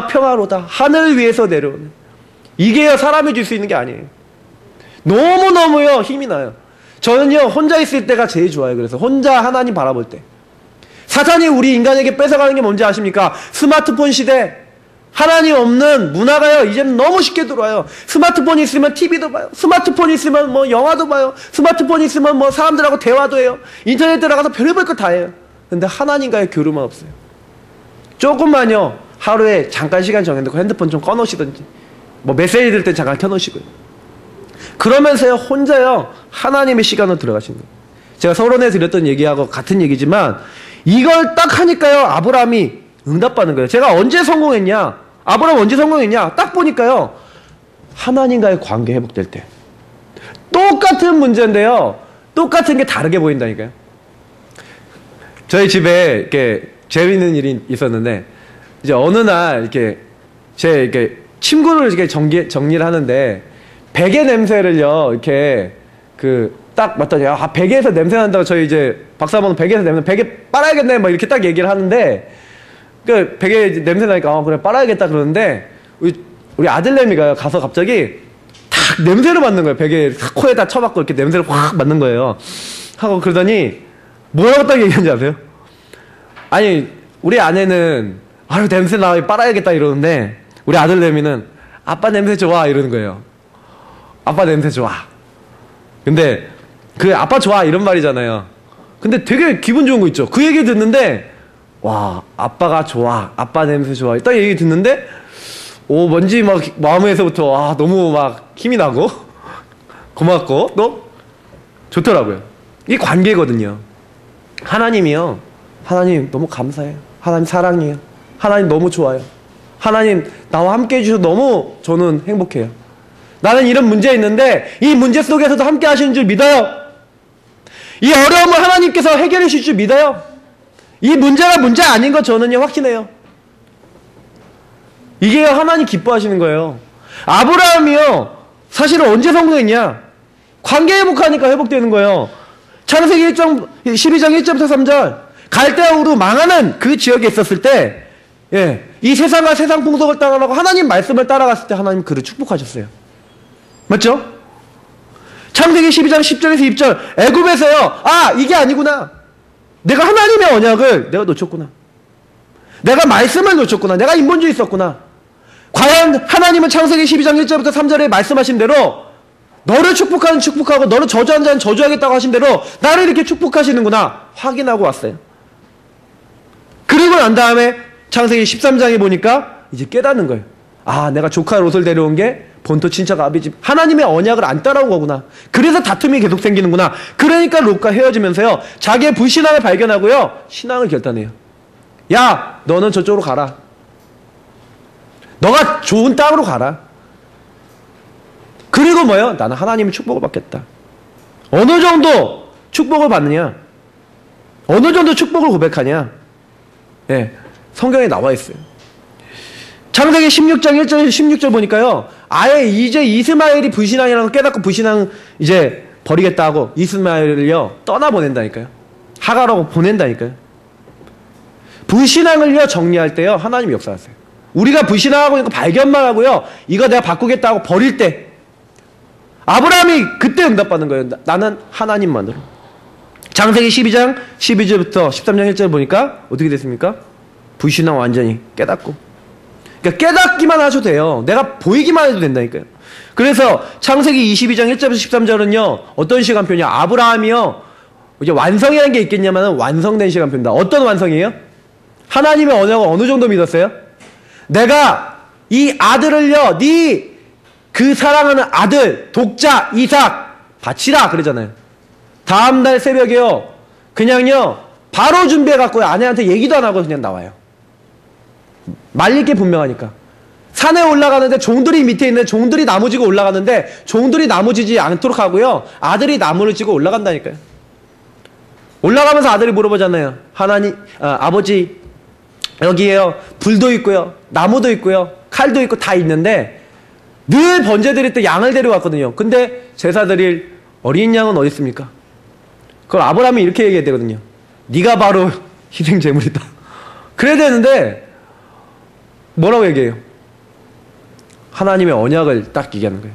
평화로다. 하늘 위에서 내려오는 이게요 사람이 줄 수 있는 게 아니에요. 너무너무요 힘이 나요. 저는요 혼자 있을 때가 제일 좋아요. 그래서 혼자 하나님 바라볼 때 사탄이 우리 인간에게 뺏어가는 게 뭔지 아십니까? 스마트폰 시대 하나님 없는 문화가요 이제는 너무 쉽게 들어와요. 스마트폰이 있으면 TV도 봐요. 스마트폰이 있으면 뭐 영화도 봐요. 스마트폰이 있으면 뭐 사람들하고 대화도 해요. 인터넷 들어가서 별의별 거 다 해요. 근데 하나님과의 교류만 없어요. 조금만요 하루에 잠깐 시간 정해놓고 핸드폰 좀 꺼놓으시든지 뭐 메시지 들 땐 잠깐 켜놓으시고요. 그러면서요 혼자요 하나님의 시간으로 들어가시는 거예요. 제가 서론에 드렸던 얘기하고 같은 얘기지만 이걸 딱 하니까요 아브라함이 응답받는 거예요. 제가 언제 성공했냐? 아브라함 언제 성공했냐? 딱 보니까요 하나님과의 관계 회복될 때 똑같은 문제인데요 똑같은 게 다르게 보인다니까요. 저희 집에 이렇게 재미있는 일이 있었는데 이제 어느 날 이렇게 제 이렇게 침구를 이렇게 정리를 하는데 베개 냄새를요 이렇게 딱 맡더니 베개에서 냄새 난다고 저희 이제 박사모는 베개에서 냄새 베개 빨아야겠네 막 이렇게 딱 얘기를 하는데 그 베개 냄새 나니까 그래 빨아야겠다 그러는데 우리 아들내미가 가서 갑자기 탁 냄새를 맡는 거예요. 베개 코에다 쳐박고 이렇게 냄새를 확 맡는 거예요. 하고 그러더니 뭐라고 딱 얘기하는지 아세요? 아니 우리 아내는 아유 냄새 나 빨아야겠다 이러는데 우리 아들내미는 아빠 냄새 좋아 이러는 거예요. 아빠 냄새 좋아. 근데 그 아빠 좋아 이런 말이잖아요. 근데 되게 기분 좋은 거 있죠. 그 얘기 듣는데 와 아빠가 좋아 아빠 냄새 좋아 딱 얘기 듣는데 뭔지 막 마음에서부터 너무 막 힘이 나고 고맙고 또 좋더라고요. 이게 관계거든요. 하나님이요 하나님 너무 감사해요. 하나님 사랑해요. 하나님 너무 좋아요. 하나님 나와 함께 해주셔서 너무 저는 행복해요. 나는 이런 문제 있는데 이 문제 속에서도 함께 하시는 줄 믿어요. 이 어려움을 하나님께서 해결해 주실 줄 믿어요. 이 문제가 문제 아닌 거 저는요 확신해요. 이게 하나님 기뻐하시는 거예요. 아브라함이요 사실은 언제 성공했냐? 관계 회복하니까 회복되는 거예요. 창세기 12장 1절부터 3절 갈대아우로 망하는 그 지역에 있었을 때, 예, 이 세상과 세상 풍속을 따라가고 하나님 말씀을 따라갔을 때 하나님 그를 축복하셨어요. 맞죠? 창세기 12장 10절에서 20절, 애굽에서요, 아, 이게 아니구나. 내가 하나님의 언약을 내가 놓쳤구나. 내가 말씀을 놓쳤구나. 내가 인본주의 있었구나. 과연 하나님은 창세기 12장 1절부터 3절에 말씀하신 대로 너를 축복하는 축복하고 너를 저주하는 자는 저주하겠다고 하신 대로 나를 이렇게 축복하시는구나 확인하고 왔어요. 그리고 난 다음에 창세기 13장에 보니까 이제 깨닫는 거예요. 아, 내가 조카 롯을 데려온 게 본토 친척 아비집 하나님의 언약을 안 따라온 거구나. 그래서 다툼이 계속 생기는구나. 그러니까 롯과 헤어지면서요, 자기의 불신앙을 발견하고요, 신앙을 결단해요. 야, 너는 저쪽으로 가라. 너가 좋은 땅으로 가라. 그리고 뭐요? 나는 하나님의 축복을 받겠다. 어느 정도 축복을 받느냐? 어느 정도 축복을 고백하냐? 예, 성경에 나와 있어요. 창세기 16장 1절 16절 보니까요, 아예 이제 이스마엘이 불신앙이라는 걸 깨닫고 불신앙 이제 버리겠다 하고 이스마엘을요 떠나보낸다니까요. 하가라고 보낸다니까요. 불신앙을요 정리할 때요 하나님이 역사하세요. 우리가 불신앙하고 있는 거 발견만 하고요, 이거 내가 바꾸겠다 하고 버릴 때 아브라함이 그때 응답받는 거예요. 나는 하나님만으로. 창세기 12장 12절부터 13장 1절 보니까 어떻게 됐습니까? 불신앙 완전히 깨닫고. 그러니까 깨닫기만 하셔도 돼요. 내가 보이기만 해도 된다니까요. 그래서 창세기 22장 1절부터 13절은요 어떤 시간표냐? 아브라함이요 이제 완성이라는 게 있겠냐면 완성된 시간표입니다. 어떤 완성이에요? 하나님의 언약을 어느 정도 믿었어요? 내가 이 아들을요, 네 그 사랑하는 아들 독자 이삭 바치라 그러잖아요. 다음날 새벽에요 그냥요 바로 준비해갖고 아내한테 얘기도 안 하고 그냥 나와요. 말릴 게 분명하니까. 산에 올라가는데 종들이 밑에 있는 종들이 나무 지고 올라가는데 종들이 나무 지지 않도록 하고요, 아들이 나무를 지고 올라간다니까요. 올라가면서 아들이 물어보잖아요. 하나님, 아버지 여기에요 불도 있고요 나무도 있고요 칼도 있고 다 있는데 늘 번제 드릴 때 양을 데려왔거든요. 근데 제사 드릴 어린 양은 어디 있습니까? 그걸 아브라함이 이렇게 얘기해야 되거든요. 네가 바로 희생 제물이다. 그래야 되는데 뭐라고 얘기해요? 하나님의 언약을 딱 얘기하는 거예요.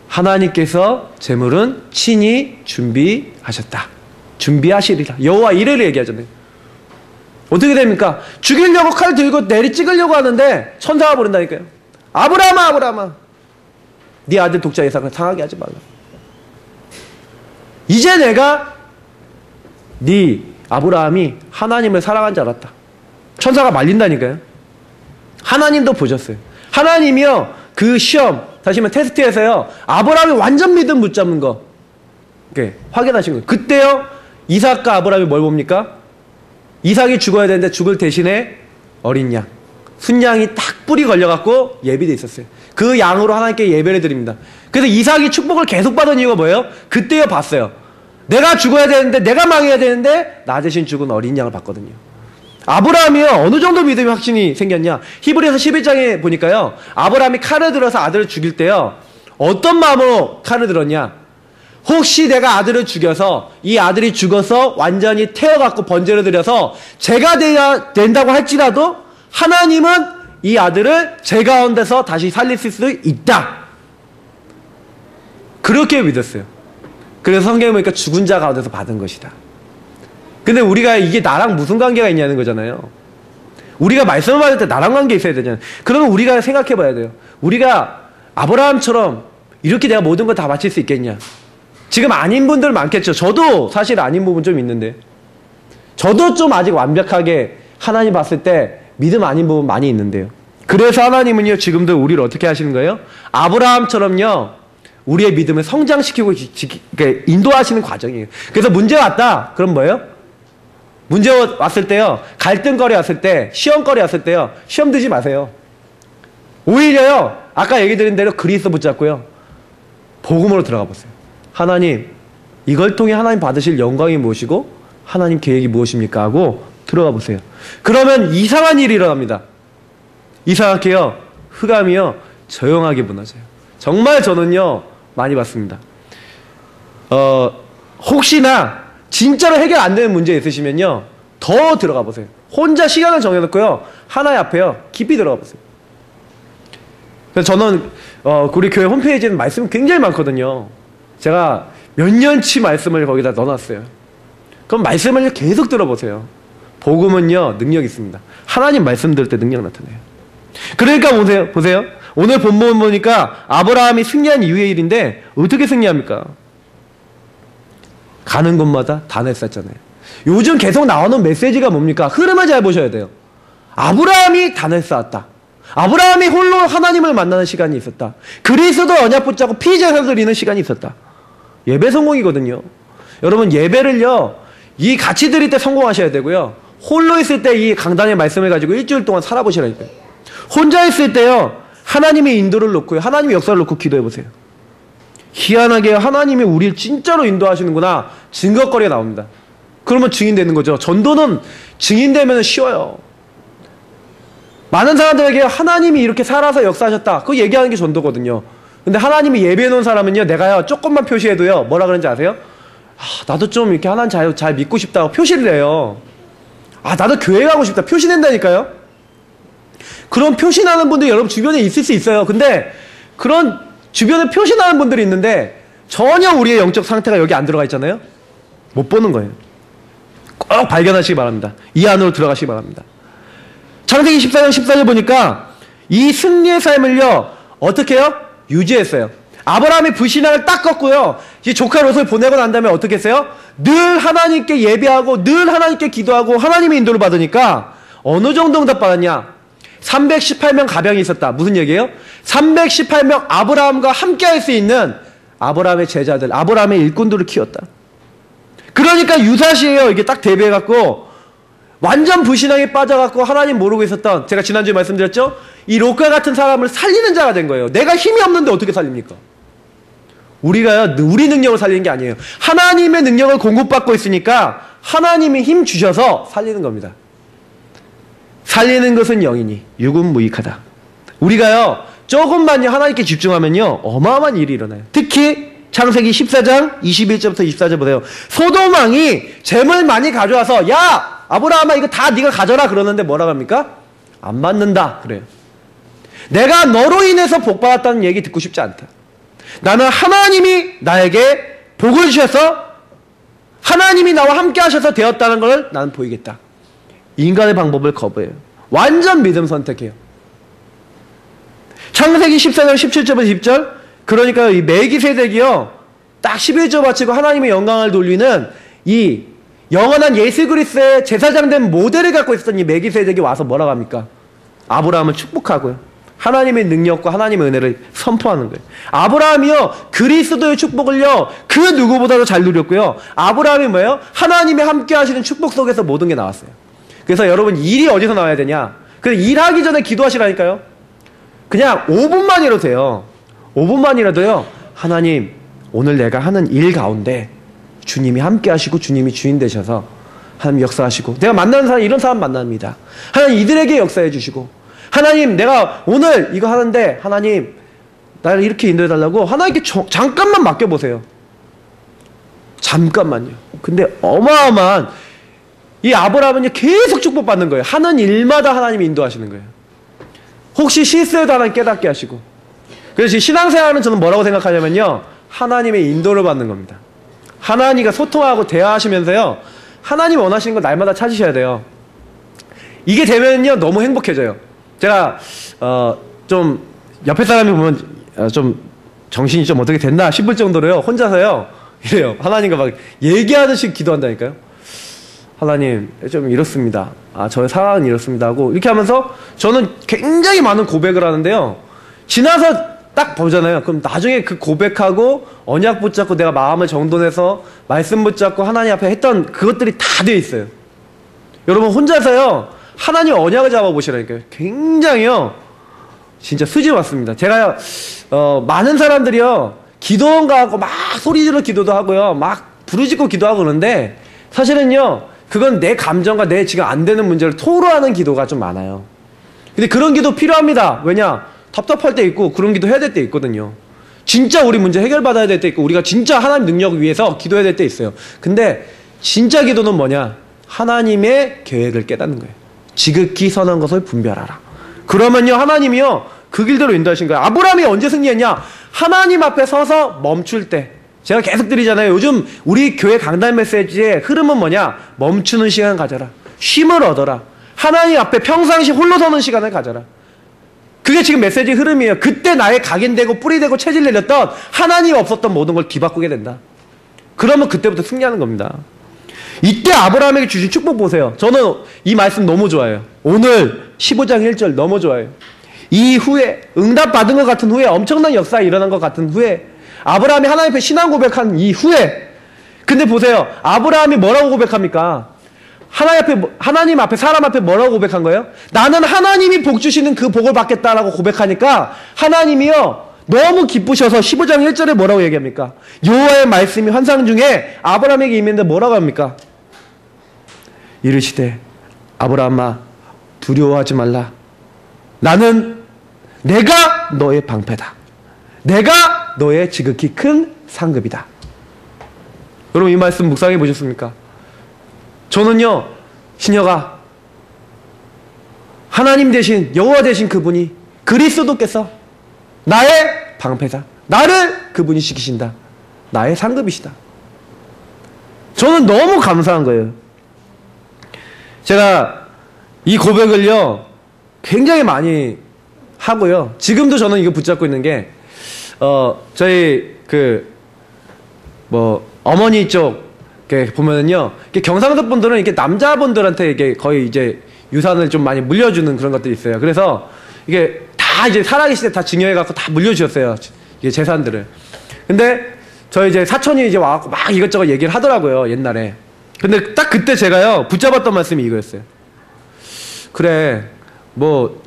하나님께서 제물은 친히 준비하셨다. 준비하시리라. 여호와 이레를 얘기하잖아요. 어떻게 됩니까? 죽이려고 칼 들고 내리 찍으려고 하는데 천사가 부른다니까요. 아브라함아, 아브라함아, 네 아들 독자 이삭을 상하게 하지 말라. 이제 내가 네 아브라함이 하나님을 사랑한 줄 알았다. 천사가 말린다니까요. 하나님도 보셨어요. 하나님이요 그 시험, 다시 말해 테스트에서요 아브라함이 완전 믿음 붙잡는 거 이렇게 확인하신 거예요. 그때요 이삭과 아브라함이 뭘 봅니까? 이삭이 죽어야 되는데 죽을 대신에 어린 양, 순양이 딱 뿔이 걸려갖고 예비돼 있었어요. 그 양으로 하나님께 예배를 드립니다. 그래서 이삭이 축복을 계속 받은 이유가 뭐예요? 그때요 봤어요. 내가 죽어야 되는데, 내가 망해야 되는데 나 대신 죽은 어린 양을 봤거든요. 아브라함이요 어느 정도 믿음이 확신이 생겼냐? 히브리서 11장에 보니까요 아브라함이 칼을 들어서 아들을 죽일 때요 어떤 마음으로 칼을 들었냐? 혹시 내가 아들을 죽여서 이 아들이 죽어서 완전히 태워갖고 번제를 드려서 제가 돼야 된다고 할지라도 하나님은 이 아들을 제 가운데서 다시 살리실 수 있다. 그렇게 믿었어요. 그래서 성경에 보니까 죽은 자 가운데서 받은 것이다. 근데 우리가 이게 나랑 무슨 관계가 있냐는 거잖아요. 우리가 말씀을 받을 때 나랑 관계 있어야 되잖아요. 그러면 우리가 생각해 봐야 돼요. 우리가 아브라함처럼 이렇게 내가 모든 걸 다 바칠 수 있겠냐? 지금 아닌 분들 많겠죠. 저도 사실 아닌 부분 좀 있는데, 저도 좀 아직 완벽하게 하나님 봤을 때 믿음 아닌 부분 많이 있는데요. 그래서 하나님은요 지금도 우리를 어떻게 하시는 거예요? 아브라함처럼요 우리의 믿음을 성장시키고 인도하시는 과정이에요. 그래서 문제 왔다 그럼 뭐예요? 문제 왔을 때요, 갈등거리 왔을 때, 시험거리 왔을 때요, 시험 드지 마세요. 오히려요 아까 얘기 드린 대로 그리스도 붙잡고요 복음으로 들어가 보세요. 하나님, 이걸 통해 하나님 받으실 영광이 무엇이고 하나님 계획이 무엇입니까? 하고 들어가 보세요. 그러면 이상한 일이 일어납니다. 이상하게요 흑암이요 조용하게 무너져요. 정말 저는요 많이 봤습니다. 혹시나 진짜로 해결 안 되는 문제 있으시면요 더 들어가 보세요. 혼자 시간을 정해놓고요. 하나의 앞에요. 깊이 들어가 보세요. 그래서 저는 우리 교회 홈페이지에는 말씀이 굉장히 많거든요. 제가 몇 년치 말씀을 거기다 넣어놨어요. 그럼 말씀을 계속 들어보세요. 복음은요, 능력이 있습니다. 하나님 말씀 들을 때 능력 나타내요. 그러니까 보세요. 오늘 본문 보니까 아브라함이 승리한 이후의 일인데 어떻게 승리합니까? 가는 곳마다 단을 쌓잖아요. 요즘 계속 나오는 메시지가 뭡니까? 흐름을 잘 보셔야 돼요. 아브라함이 단을 쌓았다. 아브라함이 홀로 하나님을 만나는 시간이 있었다. 그리스도 언약 붙잡고 피제사 드리는 시간이 있었다. 예배 성공이거든요. 여러분 예배를요, 이 같이 드릴 때 성공하셔야 되고요. 홀로 있을 때 이 강단의 말씀을 가지고 일주일 동안 살아보시라니까요. 혼자 있을 때요, 하나님의 인도를 놓고요, 하나님의 역사를 놓고 기도해보세요. 희한하게 하나님이 우리를 진짜로 인도하시는구나 증거거리가 나옵니다. 그러면 증인되는 거죠. 전도는 증인되면 쉬워요. 많은 사람들에게 하나님이 이렇게 살아서 역사하셨다, 그거 얘기하는 게 전도거든요. 근데 하나님이 예배해 놓은 사람은요, 내가요 조금만 표시해도요 뭐라 그러는지 아세요? 나도 좀 이렇게 하나님 잘 믿고 싶다고 표시를 해요. 나도 교회 가고 싶다 표시된다니까요. 그런 표시나는 분들이 여러분 주변에 있을 수 있어요. 근데 그런 주변에 표시나는 분들이 있는데 전혀 우리의 영적 상태가 여기 안 들어가 있잖아요. 못 보는 거예요. 꼭 발견하시기 바랍니다. 이 안으로 들어가시기 바랍니다. 창세기 14장 14절 보니까 이 승리의 삶을요 어떻게 해요? 유지했어요. 아브라함이 불신앙을 딱 꺾고요, 이 조카 롯을 보내고 난 다음에 어떻게 했어요? 늘 하나님께 예배하고 늘 하나님께 기도하고 하나님의 인도를 받으니까 어느 정도 응답받았냐? 318명 가병이 있었다. 무슨 얘기예요? 318명 아브라함과 함께 할 수 있는 아브라함의 제자들, 아브라함의 일꾼들을 키웠다. 그러니까 유사시에요. 이게 딱 대비해갖고 완전 불신앙에 빠져갖고 하나님 모르고 있었던, 제가 지난주에 말씀드렸죠? 이 롯과 같은 사람을 살리는 자가 된 거예요. 내가 힘이 없는데 어떻게 살립니까? 우리가요, 우리 능력을 살리는 게 아니에요. 하나님의 능력을 공급받고 있으니까 하나님이 힘 주셔서 살리는 겁니다. 살리는 것은 영이니 육은 무익하다. 우리가요 조금만요 하나님께 집중하면요 어마어마한 일이 일어나요. 특히 창세기 14장 21절부터 24절 보세요. 소돔 왕이 재물 많이 가져와서 야 아브라함아 이거 다 네가 가져라 그러는데 뭐라고 합니까? 안 받는다 그래요. 내가 너로 인해서 복 받았다는 얘기 듣고 싶지 않다. 나는 하나님이 나에게 복을 주셔서 하나님이 나와 함께 하셔서 되었다는 걸 나는 보이겠다. 인간의 방법을 거부해요. 완전 믿음 선택해요. 창세기 14장 17절부터 20절, 그러니까 이 멜기세덱이요 딱 11조 바치고 하나님의 영광을 돌리는 이 영원한 예수 그리스도의 제사장 된 모델을 갖고 있었던 이 멜기세덱이 와서 뭐라고 합니까? 아브라함을 축복하고요, 하나님의 능력과 하나님의 은혜를 선포하는 거예요. 아브라함이요 그리스도의 축복을요 그 누구보다도 잘 누렸고요, 아브라함이 뭐예요? 하나님이 함께 하시는 축복 속에서 모든 게 나왔어요. 그래서 여러분 일이 어디서 나와야 되냐? 그 일하기 전에 기도하시라니까요. 그냥 5분만이라도 돼요. 5분만이라도요. 하나님 오늘 내가 하는 일 가운데 주님이 함께 하시고 주님이 주인 되셔서 하나님 역사하시고, 내가 만나는 사람 이런 사람 만납니다. 하나님 이들에게 역사해 주시고, 하나님 내가 오늘 이거 하는데 하나님 나를 이렇게 인도해 달라고 하나님께 잠깐만 맡겨보세요. 잠깐만요. 근데 어마어마한 이 아브라함은요 계속 축복받는 거예요. 하는 일마다 하나님이 인도하시는 거예요. 혹시 실수해도 하나님 깨닫게 하시고. 그래서 신앙생활은 저는 뭐라고 생각하냐면요, 하나님의 인도를 받는 겁니다. 하나님과 소통하고 대화하시면서요 하나님 원하시는 거 날마다 찾으셔야 돼요. 이게 되면요 너무 행복해져요. 제가 좀 옆에 사람이 보면 좀 정신이 좀 어떻게 됐나 싶을 정도로요 혼자서요 이래요. 하나님과 막 얘기하듯이 기도한다니까요. 하나님 좀 이렇습니다. 저의 상황은 이렇습니다 하고 이렇게 하면서 저는 굉장히 많은 고백을 하는데요, 지나서 딱 보잖아요. 그럼 나중에 그 고백하고 언약 붙잡고 내가 마음을 정돈해서 말씀 붙잡고 하나님 앞에 했던 그것들이 다 되어 있어요. 여러분 혼자서요 하나님 언약을 잡아보시라니까요. 굉장히요 진짜 수지 맞습니다. 제가요 많은 사람들이요 기도원 가고 막 소리 지르 기도도 하고요 막 부르짖고 기도하고 그러는데, 사실은요 그건 내 감정과 내 지금 안 되는 문제를 토로하는 기도가 좀 많아요. 근데 그런 기도 필요합니다. 왜냐? 답답할 때 있고 그런 기도 해야 될 때 있거든요. 진짜 우리 문제 해결받아야 될 때 있고 우리가 진짜 하나님 능력을 위해서 기도해야 될 때 있어요. 근데 진짜 기도는 뭐냐? 하나님의 계획을 깨닫는 거예요. 지극히 선한 것을 분별하라. 그러면요, 하나님이요, 그 길대로 인도하신 거예요. 아브라함이 언제 승리했냐? 하나님 앞에 서서 멈출 때. 제가 계속 드리잖아요. 요즘 우리 교회 강단 메시지의 흐름은 뭐냐? 멈추는 시간 가져라. 쉼을 얻어라. 하나님 앞에 평상시 홀로 서는 시간을 가져라. 그게 지금 메시지 흐름이에요. 그때 나의 각인되고 뿌리되고 체질 내렸던 하나님 없었던 모든 걸 뒤바꾸게 된다. 그러면 그때부터 승리하는 겁니다. 이때 아브라함에게 주신 축복 보세요. 저는 이 말씀 너무 좋아해요. 오늘 15장 1절 너무 좋아해요. 이후에 응답받은 것 같은 후에 엄청난 역사가 일어난 것 같은 후에 아브라함이 하나님 앞에 신앙 고백한 이후에 근데 보세요. 아브라함이 뭐라고 고백합니까? 하나님 앞에 사람 앞에 뭐라고 고백한 거예요? 나는 하나님이 복 주시는 그 복을 받겠다라고 고백하니까 하나님이요 너무 기쁘셔서 15장 1절에 뭐라고 얘기합니까? 여호와의 말씀이 환상 중에 아브라함에게 임했는데 뭐라고 합니까? 이르시되 아브라함아 두려워하지 말라. 나는 내가 너의 방패다. 내가 너의 지극히 큰 상급이다. 여러분 이 말씀 묵상해 보셨습니까? 저는요 신여가 하나님 대신 여호와 대신 그분이 그리스도께서 나의 방패다. 나를 그분이 지키신다. 나의 상급이시다. 저는 너무 감사한 거예요. 제가 이 고백을요 굉장히 많이 하고요. 지금도 저는 이거 붙잡고 있는 게 저희 어머니 쪽 이렇게 보면은요, 이렇게 경상도 분들은 이렇게 남자분들한테 이게 거의 이제 유산을 좀 많이 물려주는 그런 것들이 있어요. 그래서 이게 다 이제 살아계실 때 다 증여해갖고 다 물려주셨어요. 이게 재산들을. 근데 저희 이제 사촌이 이제 와갖고 막 이것저것 얘기를 하더라고요, 옛날에. 근데 딱 그때 제가요, 붙잡았던 말씀이 이거였어요. 그래, 뭐,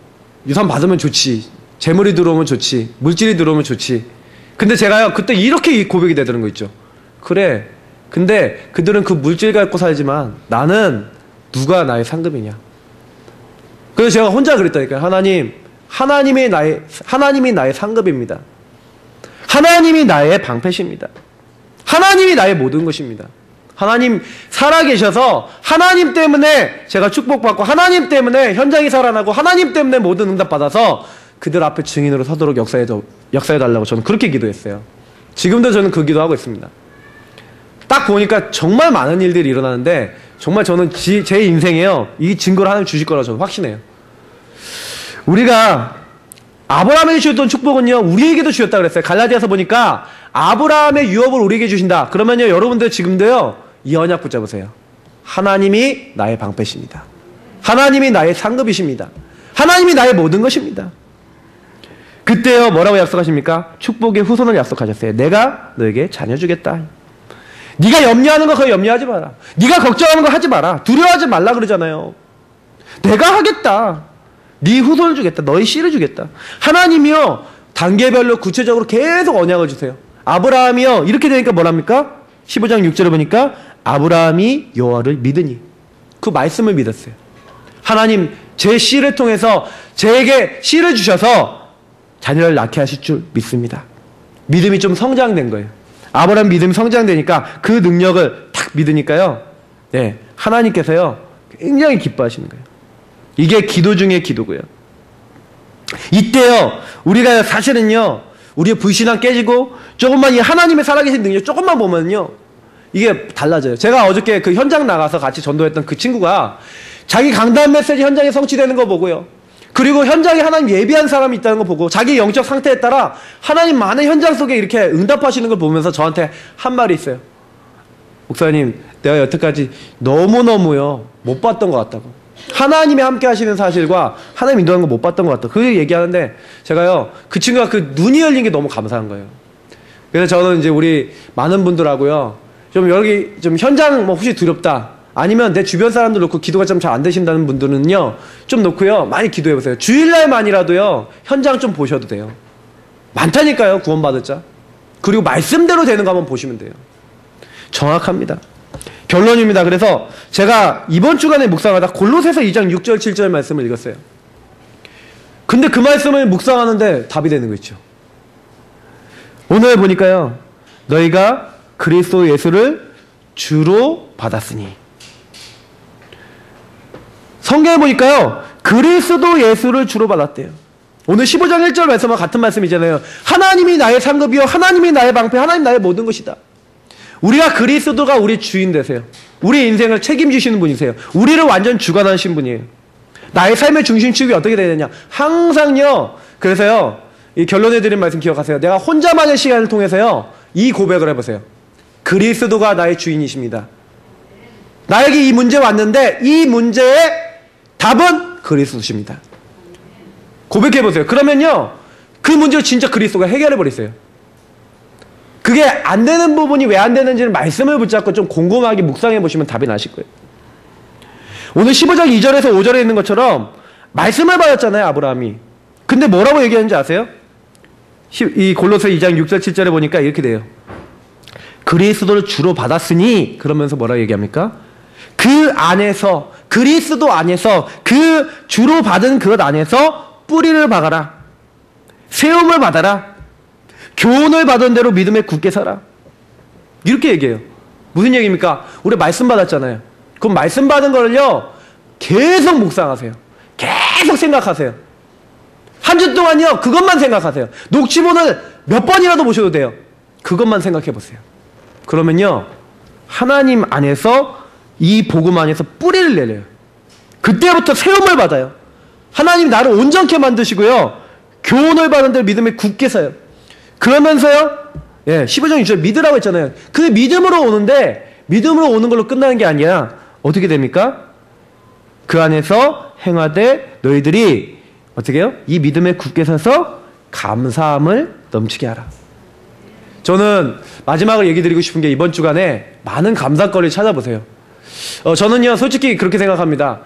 유산 받으면 좋지. 재물이 들어오면 좋지. 물질이 들어오면 좋지. 근데 제가요, 그때 이렇게 고백이 되는 거 있죠. 그래. 근데 그들은 그 물질 갖고 살지만 나는 누가 나의 상급이냐. 그래서 제가 혼자 그랬다니까요. 하나님이 나의 상급입니다. 하나님이 나의 방패십니다. 하나님이 나의 모든 것입니다. 하나님 살아계셔서 하나님 때문에 제가 축복받고 하나님 때문에 현장이 살아나고 하나님 때문에 모든 응답받아서 그들 앞에 증인으로 서도록 역사해달라고 저는 그렇게 기도했어요. 지금도 저는 그 기도하고 있습니다. 딱 보니까 정말 많은 일들이 일어나는데 정말 저는 제 인생에요 이 증거를 하나님 주실 거라고 저는 확신해요. 우리가 아브라함에게 주셨던 축복은요 우리에게도 주셨다 그랬어요. 갈라디아서 보니까 아브라함의 유업을 우리에게 주신다. 그러면요 여러분들 지금도요 이 언약 붙잡으세요. 하나님이 나의 방패십니다. 하나님이 나의 상급이십니다. 하나님이 나의 모든 것입니다. 그때요 뭐라고 약속하십니까? 축복의 후손을 약속하셨어요. 내가 너에게 자녀 주겠다. 네가 염려하는 거 거의 염려하지 마라. 네가 걱정하는 거 하지 마라. 두려워하지 말라 그러잖아요. 내가 하겠다. 네 후손을 주겠다. 너의 씨를 주겠다. 하나님이요 단계별로 구체적으로 계속 언약을 주세요. 아브라함이요 이렇게 되니까 뭐랍니까? 15장 6절에 보니까 아브라함이 여호와를 믿으니 그 말씀을 믿었어요. 하나님 제 씨를 통해서 제게 씨를 주셔서 자녀를 낳게 하실 줄 믿습니다. 믿음이 좀 성장된 거예요. 아브라함 믿음이 성장되니까 그 능력을 탁 믿으니까요. 네, 하나님께서요 굉장히 기뻐하시는 거예요. 이게 기도 중에 기도고요. 이때요 우리가 사실은요 우리의 불신앙 깨지고 조금만 이 하나님의 살아계신 능력 조금만 보면요 이게 달라져요. 제가 어저께 그 현장 나가서 같이 전도했던 그 친구가 자기 강단 메시지 현장에 성취되는 거 보고요. 그리고 현장에 하나님 예비한 사람이 있다는 거 보고 자기 영적 상태에 따라 하나님 많은 현장 속에 이렇게 응답하시는 걸 보면서 저한테 한 말이 있어요. 목사님 내가 여태까지 너무너무요 못 봤던 것 같다고. 하나님이 함께 하시는 사실과 하나님 인도하는 거 못 봤던 것 같다. 그 얘기하는데 제가요 그 친구가 그 눈이 열린 게 너무 감사한 거예요. 그래서 저는 이제 우리 많은 분들하고요 좀 여기 좀 현장 뭐 혹시 두렵다 아니면 내 주변 사람들 놓고 기도가 좀 잘 안 되신다는 분들은요 좀 놓고요 많이 기도해 보세요. 주일날만이라도요 현장 좀 보셔도 돼요. 많다니까요 구원받을 자. 그리고 말씀대로 되는 거 한번 보시면 돼요. 정확합니다. 결론입니다. 그래서 제가 이번 주간에 묵상하다 골로새서 2장 6절 7절 말씀을 읽었어요. 근데 그 말씀을 묵상하는데 답이 되는 거 있죠. 오늘 보니까요 너희가 그리스도 예수를 주로 받았으니 성경에 보니까요, 그리스도 예수를 주로 받았대요. 오늘 15장 1절 말씀과 같은 말씀이잖아요. 하나님이 나의 상급이요, 하나님이 나의 방패, 하나님 나의 모든 것이다. 우리가 그리스도가 우리 주인 되세요. 우리 인생을 책임지시는 분이세요. 우리를 완전 주관하신 분이에요. 나의 삶의 중심축이 어떻게 되야 되냐? 항상요. 그래서요, 이 결론해 드린 말씀 기억하세요. 내가 혼자만의 시간을 통해서요, 이 고백을 해보세요. 그리스도가 나의 주인이십니다. 나에게 이 문제 왔는데 이 문제의 답은 그리스도십니다. 고백해보세요. 그러면요, 그 문제를 진짜 그리스도가 해결해버리세요. 그게 안 되는 부분이 왜 안 되는지는 말씀을 붙잡고 좀 곰곰하게 묵상해보시면 답이 나실 거예요. 오늘 15장 2절에서 5절에 있는 것처럼 말씀을 받았잖아요, 아브라함이. 근데 뭐라고 얘기하는지 아세요? 이 골로새 2장 6절 7절에 보니까 이렇게 돼요. 그리스도를 주로 받았으니, 그러면서 뭐라고 얘기합니까? 그 안에서, 그리스도 안에서, 그 주로 받은 그것 안에서 뿌리를 박아라. 세움을 받아라. 교훈을 받은 대로 믿음에 굳게 살아. 이렇게 얘기해요. 무슨 얘기입니까? 우리 말씀 받았잖아요. 그럼 말씀 받은 거를요, 계속 묵상하세요. 계속 생각하세요. 한 주 동안요, 그것만 생각하세요. 녹취본을 몇 번이라도 보셔도 돼요. 그것만 생각해 보세요. 그러면요, 하나님 안에서, 이 복음 안에서 뿌리를 내려요. 그때부터 세움을 받아요. 하나님 나를 온전케 만드시고요, 교훈을 받은 대로 믿음에 굳게 서요. 그러면서요, 15장 6절 믿으라고 했잖아요. 그 믿음으로 오는데, 믿음으로 오는 걸로 끝나는 게 아니라 어떻게 됩니까? 그 안에서 행하되 너희들이 어떻게 해요? 이 믿음에 굳게 서서 감사함을 넘치게 하라. 저는 마지막으로 얘기 드리고 싶은 게, 이번 주간에 많은 감사거리를 찾아보세요. 저는요, 솔직히 그렇게 생각합니다.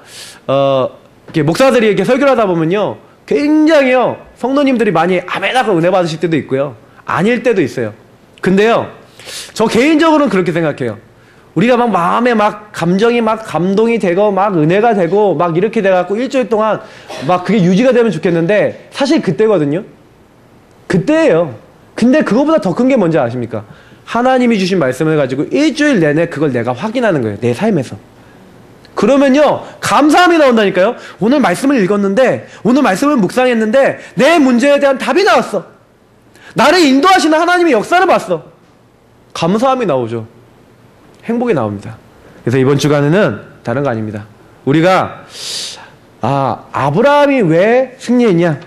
이렇게 목사들이 이렇게 설교를 하다 보면요, 굉장히요, 성도님들이 많이 아멘하고 은혜 받으실 때도 있고요, 아닐 때도 있어요. 근데요, 저 개인적으로는 그렇게 생각해요. 우리가 막 마음에 막 감정이 막 감동이 되고 막 은혜가 되고 막 이렇게 돼갖고 일주일 동안 막 그게 유지가 되면 좋겠는데, 사실 그때거든요. 그때예요. 근데 그거보다 더 큰 게 뭔지 아십니까? 하나님이 주신 말씀을 가지고 일주일 내내 그걸 내가 확인하는 거예요. 내 삶에서. 그러면요, 감사함이 나온다니까요. 오늘 말씀을 읽었는데, 오늘 말씀을 묵상했는데 내 문제에 대한 답이 나왔어. 나를 인도하시는 하나님의 역사를 봤어. 감사함이 나오죠. 행복이 나옵니다. 그래서 이번 주간에는 다른 거 아닙니다. 우리가 아브라함이 왜 승리했냐,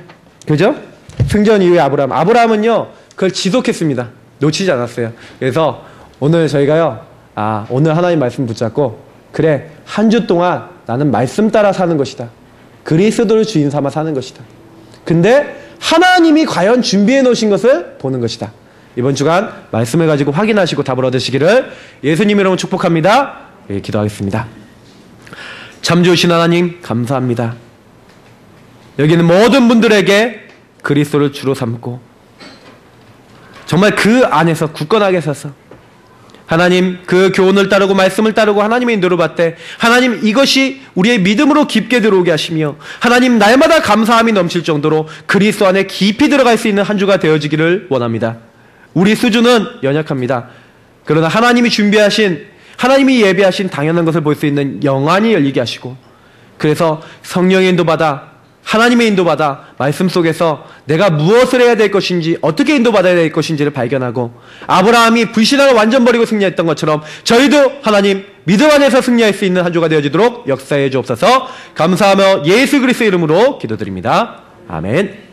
그죠? 승전 이후에 아브라함은요, 그걸 지속했습니다. 놓치지 않았어요. 그래서 오늘 저희가요, 오늘 하나님 말씀 붙잡고, 그래, 한 주 동안 나는 말씀 따라 사는 것이다. 그리스도를 주인 삼아 사는 것이다. 근데 하나님이 과연 준비해 놓으신 것을 보는 것이다. 이번 주간 말씀을 가지고 확인하시고 답을 얻으시기를 예수님 이름으로 축복합니다. 기도하겠습니다. 참 좋으신 하나님, 감사합니다. 여기는 모든 분들에게 그리스도를 주로 삼고 정말 그 안에서 굳건하게 서서 하나님, 그 교훈을 따르고 말씀을 따르고 하나님의 인도를 받되, 하나님, 이것이 우리의 믿음으로 깊게 들어오게 하시며, 하나님, 날마다 감사함이 넘칠 정도로 그리스도 안에 깊이 들어갈 수 있는 한 주가 되어지기를 원합니다. 우리 수준은 연약합니다. 그러나 하나님이 준비하신, 하나님이 예비하신 당연한 것을 볼 수 있는 영안이 열리게 하시고, 그래서 성령의 인도받아, 하나님의 인도받아 말씀 속에서 내가 무엇을 해야 될 것인지, 어떻게 인도받아야 될 것인지를 발견하고, 아브라함이 불신앙을 완전 버리고 승리했던 것처럼 저희도 하나님 믿음 안에서 승리할 수 있는 한 주가 되어지도록 역사해 주옵소서. 감사하며 예수 그리스도의 이름으로 기도드립니다. 아멘.